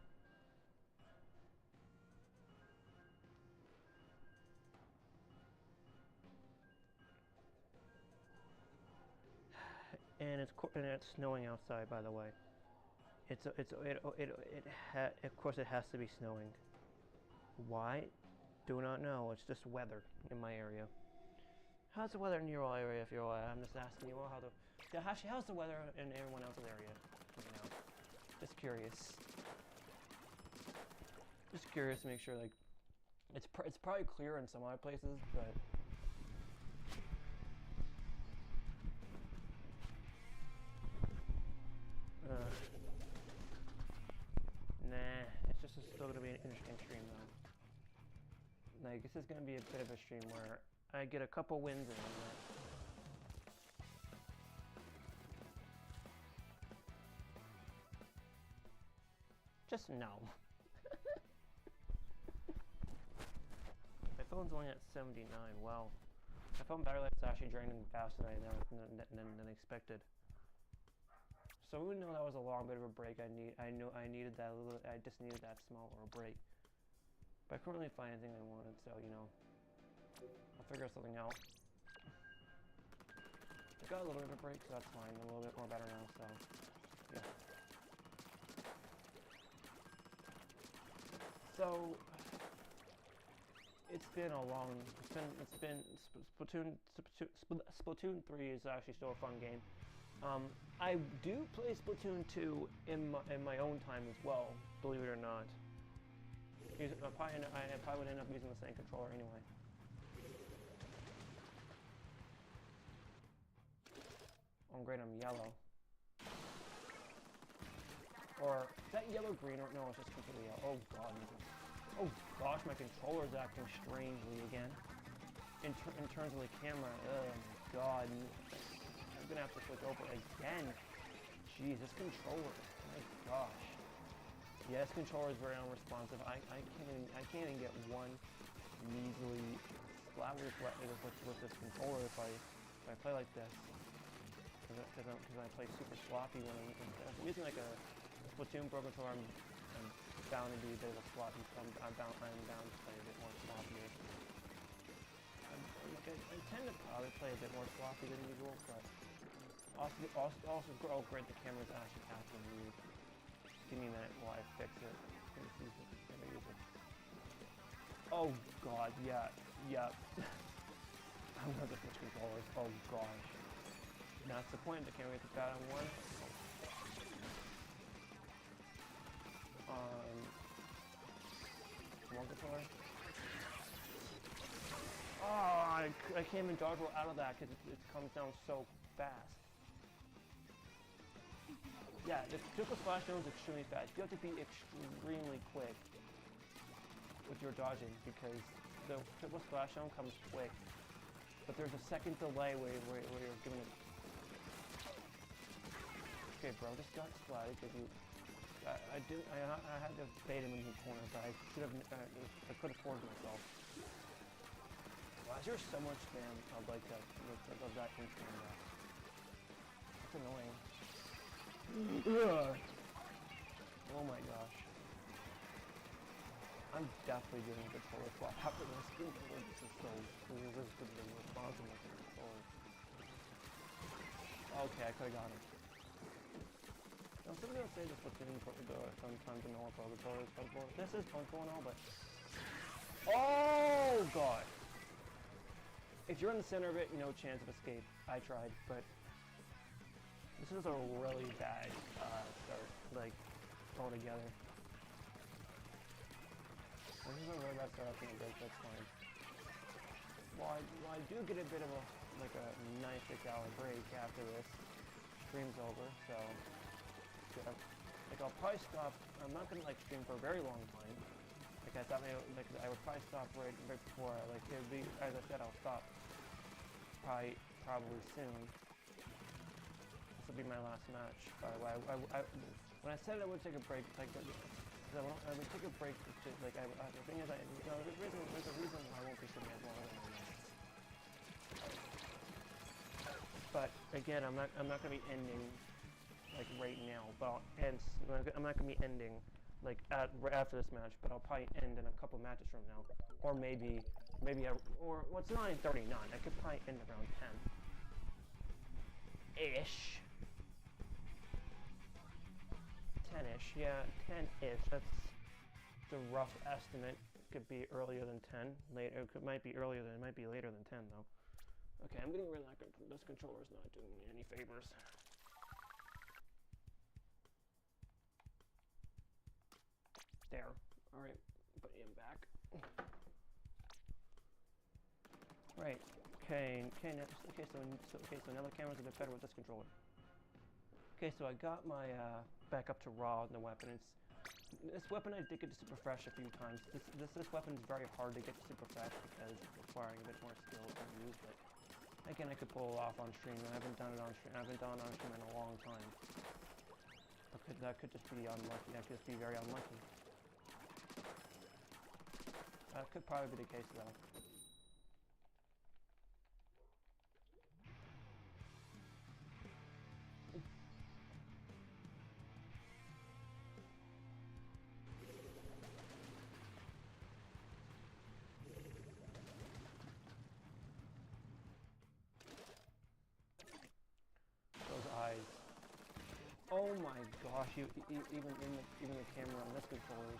And it's snowing outside, by the way. Of course it has to be snowing. Why? Do not know. It's just weather in my area. How's the weather in your area? If you're, I'm just asking you all how's the weather in everyone else's area? You know, just curious. Just curious to make sure, like, it's probably clear in some other places, but. Nah, it's just still gonna be an interesting stream though. Like, this is gonna be a bit of a stream where I get a couple wins in it. Just no. My phone's only at 79. Well, my phone battery life is actually draining faster than expected. So even though that was a long bit of a break, I needed that little. I just needed that small little break. But I couldn't really find anything I wanted, so you know, I'll figure something out. I got a little bit of a break, so that's fine. I'm a little bit more better now, so yeah. So it's been a long. Splatoon 3 is actually still a fun game. I do play Splatoon 2 in my own time as well, believe it or not. I probably would end up using the same controller anyway. Oh great, I'm yellow. Or, is that yellow-green or no, it's just completely yellow. Oh god. Oh gosh, my controller is acting strangely again. In terms of the camera, oh my god. I'm gonna have to switch over again. Jeez, this controller, my gosh. Yeah, this controller is very unresponsive. I can't even get one measly slap with this controller if I play like this. Because I play super sloppy when I'm using like a Splatoon Pro controller. I'm bound to be a bit of a sloppy. I'm bound to play a bit more sloppier. I tend to probably play a bit more sloppy than usual, but also oh great, the camera's actually acting weird. Give me a minute while I fix it. Oh god, yeah. I'm gonna switch controllers. Oh gosh. That's the point. The camera gets bad on one. One controller. Oh, I can't even dodge roll out of that because it comes down so fast. Yeah, the triple splashdown is extremely fast. You have to be extremely quick with your dodging because the triple splashdown comes quick, but there's a second delay where you're giving it. Okay, bro, just got splatted because you. I had to bait him in the corner, but I should have. I could have forced myself. Why is there so much spam of like that of that instant death? That's annoying. Oh my gosh. I'm definitely doing a controller swap after this. This is so responsible for the controller. Okay, I could've got him. I'm still gonna say this Splatoon sometimes in all pro controllers, but this is fun and all, but oh god! If you're in the center of it, no chance of escape. I tried, but this is a really bad start, like, altogether. This is a really bad start, I'm gonna break, that's fine. Well, I do get a bit of a, like a nice 6-hour break after this stream's over, so, yeah, like, I'll probably stop, I'm not gonna, like, stream for a very long time. Like, I thought maybe, like, I would probably stop right before, like, it would be, as I said, I'll stop probably soon. This will be my last match, by the way. When I said I would take a break, like, I would take a break. Like, the thing is, there's a reason why I won't be streaming as long as I'm on. But again, I'm not gonna be ending like right now. But hence, I'm not gonna be ending like right after this match. But I'll probably end in a couple matches from now, or maybe or what's 9:39? I could probably end around 10-ish. 10-ish, yeah, 10-ish. That's the rough estimate. Could be earlier than 10. Later, it might be earlier than. It might be later than 10 though. Okay, I'm getting rid of that. This controller's not doing me any favors. There. All right, put him back. Right. Okay. So now the camera's a bit better with this controller. Okay, so I got my back up to raw in the weapon. This weapon I did get to super fresh a few times. This weapon is very hard to get to super fresh because it's requiring a bit more skill to use it. Again, I could pull it off on stream. I haven't done it on stream. I haven't done it on stream in a long time. That could just be unlucky. That could just be very unlucky. That could probably be the case though. Oh my gosh! Even the camera on this controller.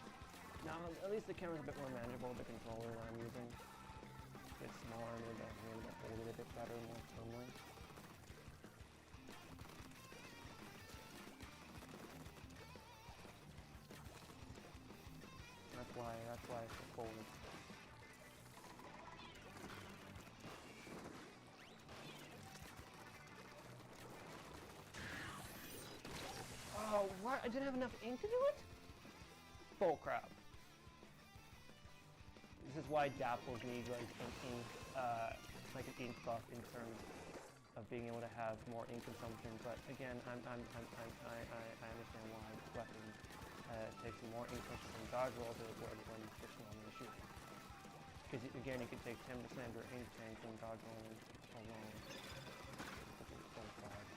Now at least the camera's a bit more manageable. The controller that I'm using, it's smaller and maybe I hold it a bit better, more firmly. That's why it's so cold. Oh, what? I didn't have enough ink to do it? Bull crap. This is why dapples need like an ink, like an ink buff in terms of being able to have more ink consumption. But again, I understand why this weapon takes more ink consumption from dodge rolls when fishing on the shoot. Because again, you can take 10% of your ink tank from dodge rolling alone. Which is so bad.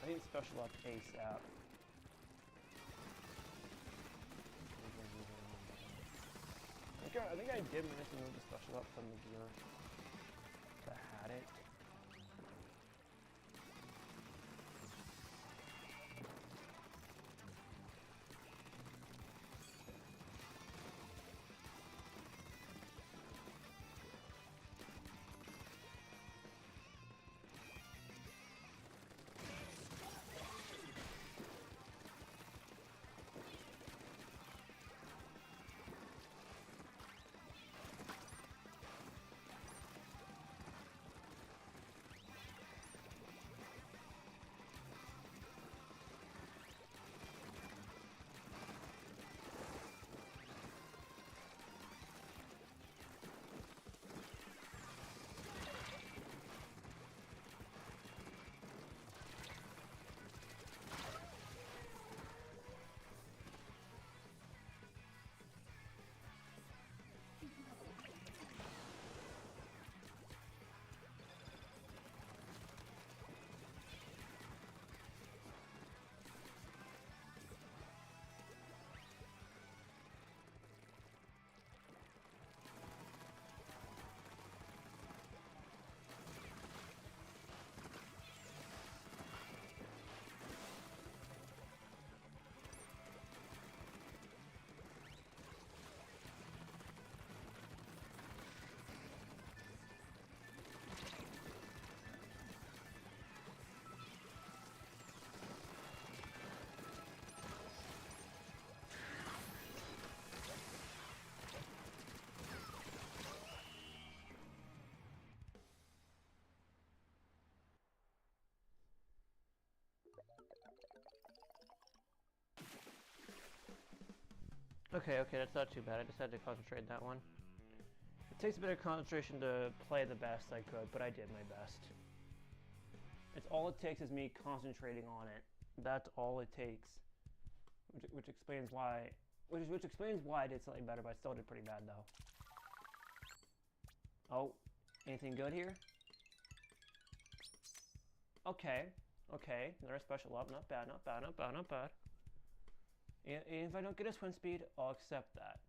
I need special up ASAP. I think I did manage to move the special up from the gear that had it. Okay, that's not too bad. I just had to concentrate on that one. It takes a bit of concentration to play the best I could, but I did my best. It's all it takes is me concentrating on it. That's all it takes. Which explains why I did slightly better, but I still did pretty bad though. Oh, anything good here? Okay, another special up, not bad. And if I don't get a swim speed, I'll accept that.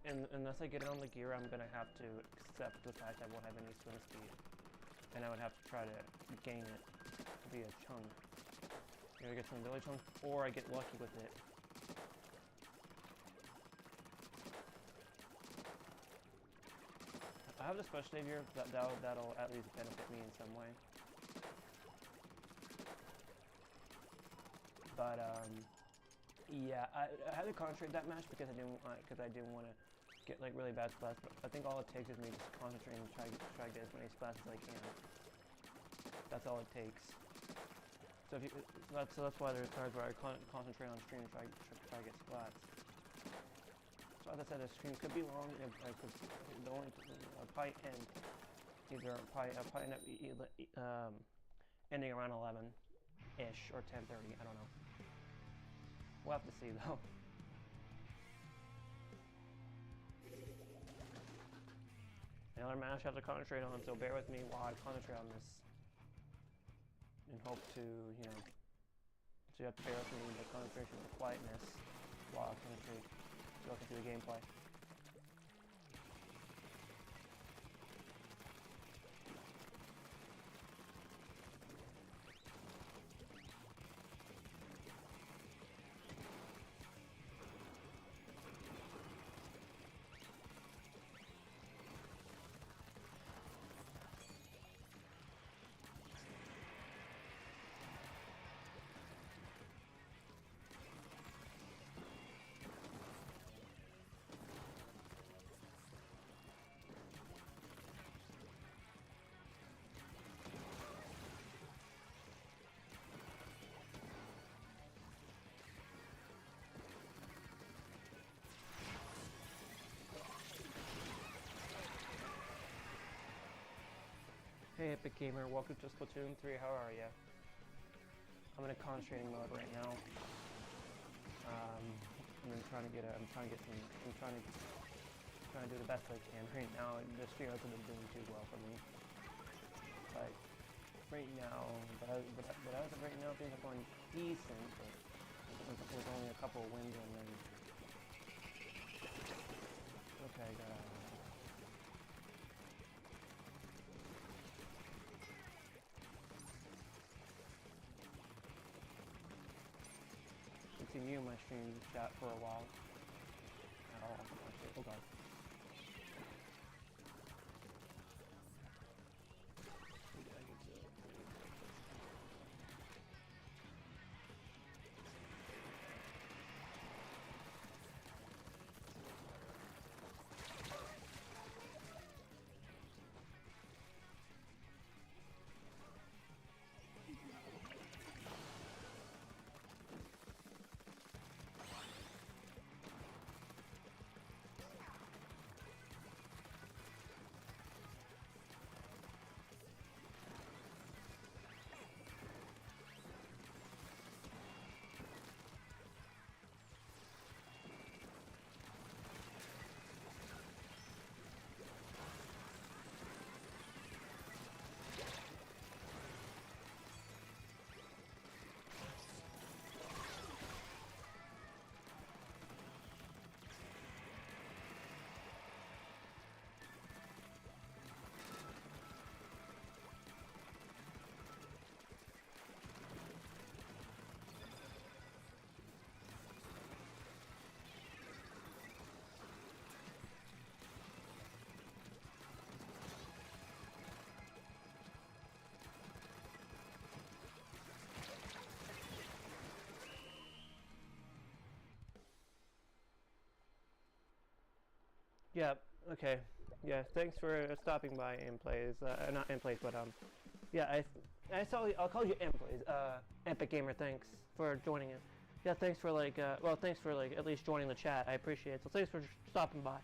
And unless I get it on the gear, I'm gonna have to accept the fact I won't have any swim speed. And I would have to try to gain it via chunk. Either get some ability chunk, or I get lucky with it. I have the special savior, that'll at least benefit me in some way. But yeah, I had to concentrate that match because I didn't want to get like really bad splats. But I think all it takes is me just concentrating and try to get as many splats as I can. That's all it takes. So that's why there's times where I concentrate on stream and try to get splats. So as I said, the stream could be long. I could probably end up ending around 11-ish or 10:30. I don't know. We'll have to see though. Another match I have to concentrate on, so bear with me while I concentrate on this. And hope to, you know, so you have to bear with me with the concentration and the quietness while I concentrate looking through the gameplay. Hey Epic Gamer, welcome to Splatoon 3, how are ya? I'm in a concentrating mode right now. I'm trying to do the best I can right now, and this video hasn't been doing too well for me. But right now, as of right now, things are going decent, but there's only a couple of wins and then... Okay, you in my stream chat for a while. At all. Oh god. Yeah, okay. Yeah, thanks for stopping by, Mplays. Not Mplays, but, yeah, I'll call you Mplays. Epic Gamer, thanks for joining us. Yeah, thanks for like, well, thanks for like at least joining the chat. I appreciate it. So thanks for stopping by.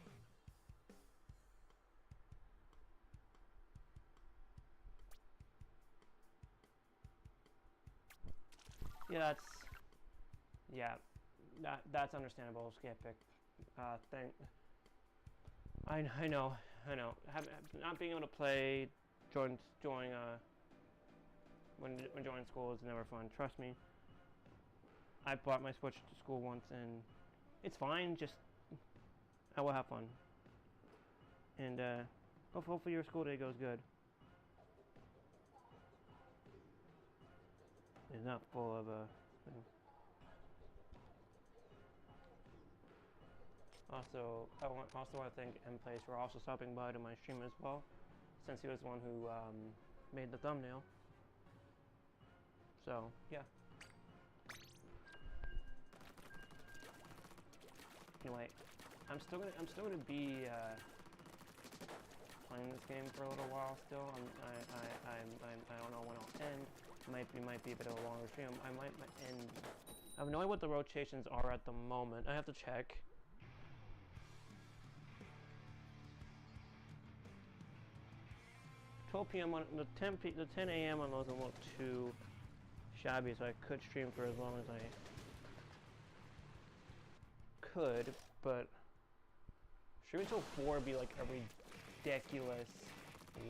Yeah, that's understandable. Skeptic. I know. Not being able to play, when joining school is never fun. Trust me. I brought my Switch to school once, and it's fine. Just I will have fun, and hopefully your school day goes good. It's not full of Also, I also want to thank MPlace for also stopping by to my stream as well, since he was the one who made the thumbnail. So yeah. Anyway, I'm still gonna be playing this game for a little while still. I don't know when I'll end. Might be a bit of a longer stream. I might end. I have no idea what the rotations are at the moment. I have to check. $12 p.m. on the 10 a.m. on those a little too shabby, so I could stream for as long as I could, but streaming till 4 would be like a ridiculous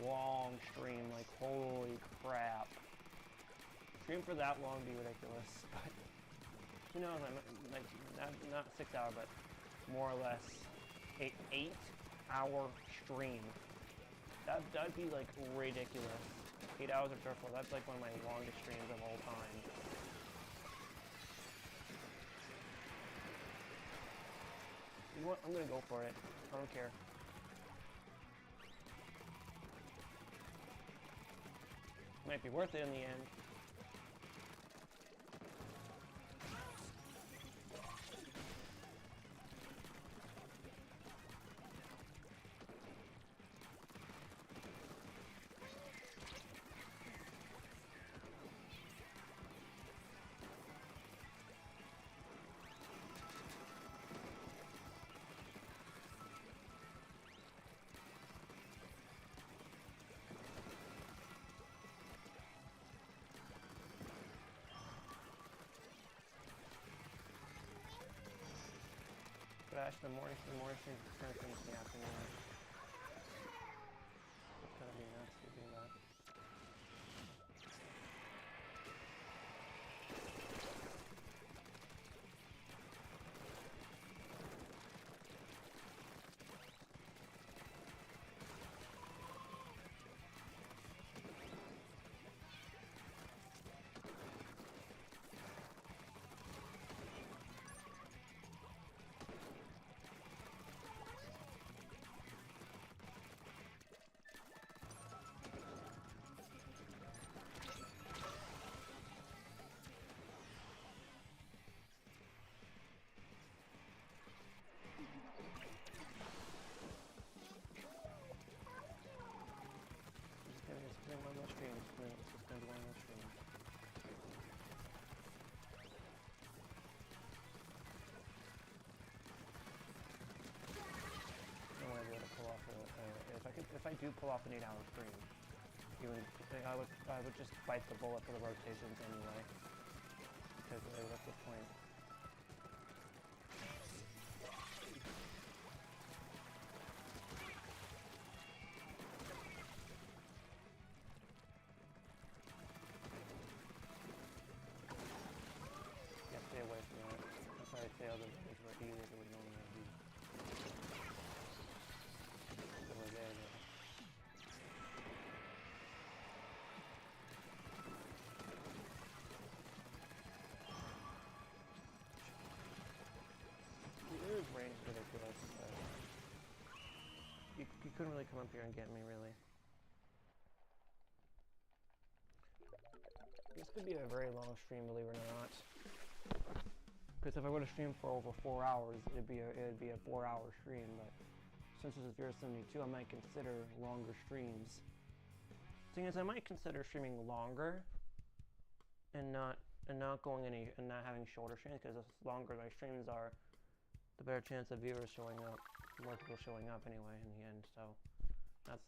long stream. Like holy crap! Stream for that long would be ridiculous, but who knows? I might, like not 6 hour, but more or less an 8-hour stream. That'd be like ridiculous. 8 hours of Turtle. That's like one of my longest streams of all time. You know what? I'm gonna go for it. I don't care. Might be worth it in the end. Gosh, the morning stream turns into the afternoon. It's gonna be nuts to do that. One more stream. Just gonna do one more stream. I want to be able to pull off if I do pull off an 8-hour stream, I would just bite the bullet for the rotations anyway, because what's the point? Range is ridiculous, but you couldn't really come up here and get me, really. This could be a very long stream, believe it or not. Because if I were to stream for over 4 hours, it'd be a 4-hour stream. But since this is 072, I might consider longer streams. Thing is, I might consider streaming longer, and and not going any and not having shorter streams, because the longer my streams are, the better chance of viewers showing up, more people showing up anyway in the end. So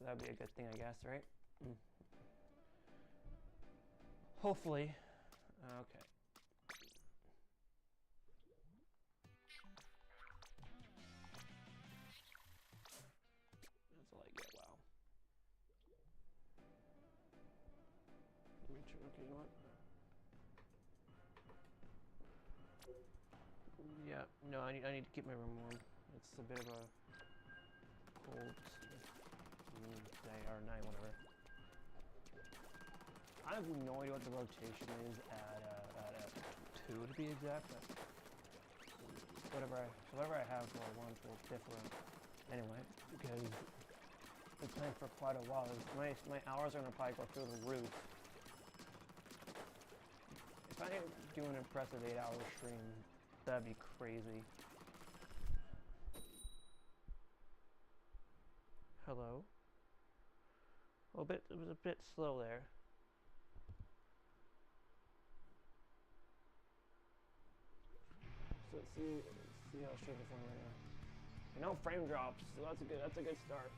that'd be a good thing, I guess, right? Hopefully. Okay. That's all I get. Wow. Let me try. Okay, you know what? Yeah. No, I need to keep my room warm. It's a bit of a cold day or night, whatever. I have no idea what the rotation is at 2 to be exact, but whatever I have for lunch will differ anyway, because I've been playing for quite a while. My hours are gonna probably go through the roof. If I do an impressive 8-hour stream, that'd be crazy. Hello? It was a bit slow there. So let's see how straight this one right now. No frame drops, so that's a good start.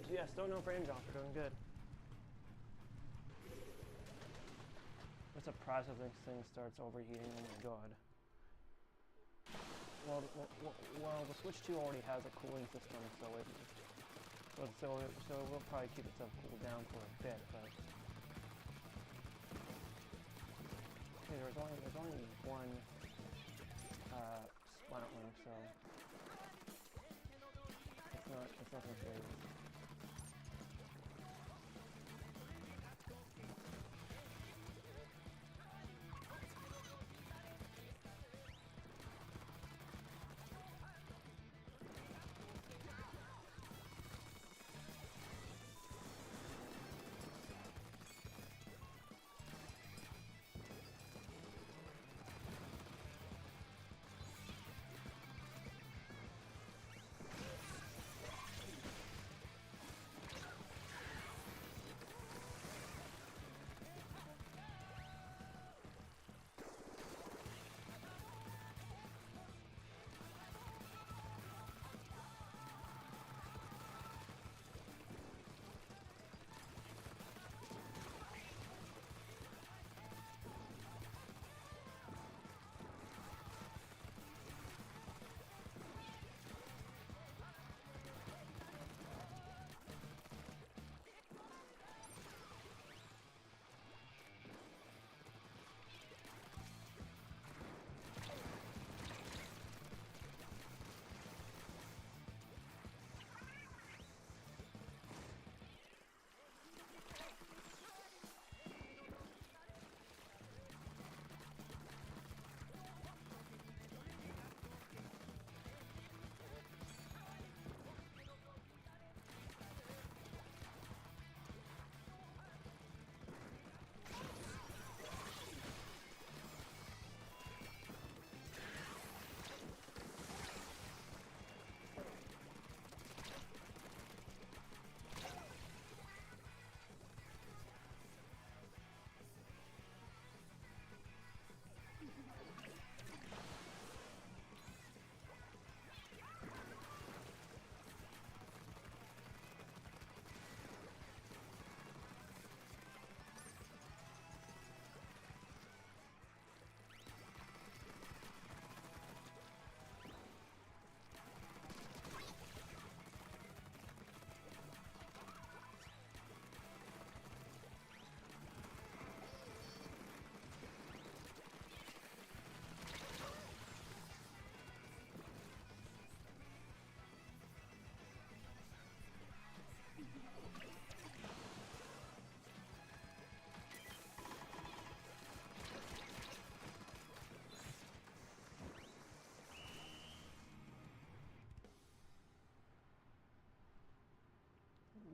So yeah, still no frame drops. We're doing good. I'm surprised if this thing starts overheating. Oh my god. Well, the Switch 2 already has a cooling system, so it will probably keep itself cooled down for a bit, but. Okay, there's only one Splatoon, so it's nothing serious.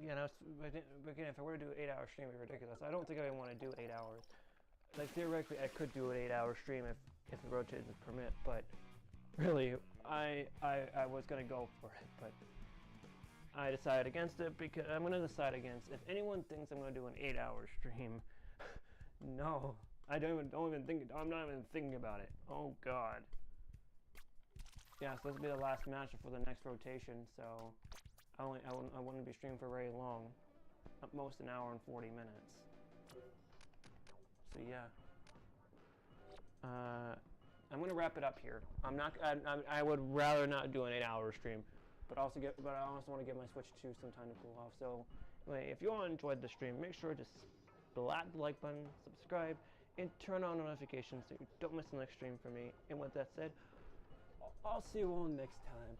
Yeah, no, again, if I were to do an 8-hour stream, it'd be ridiculous. I don't think I want to do 8 hours. Like, theoretically, I could do an 8-hour stream if the rotation would permit, but really, I was going to go for it, but I decided against it because I'm going to decide against. If anyone thinks I'm going to do an 8-hour stream, No, I don't even think. I'm not even thinking about it. Oh God. Yeah, so this will be the last match for the next rotation. So I wouldn't be streaming for very long, at most an hour and 40 minutes. So yeah. I'm gonna wrap it up here. I would rather not do an 8-hour stream, but I also want to give my Switch 2 some time to cool off. So, anyway, if you all enjoyed the stream, make sure to slap the like button, subscribe, and turn on notifications so you don't miss the next stream from me. And with that said, I'll see you all next time.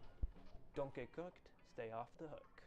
Don't get cooked. Stay off the hook.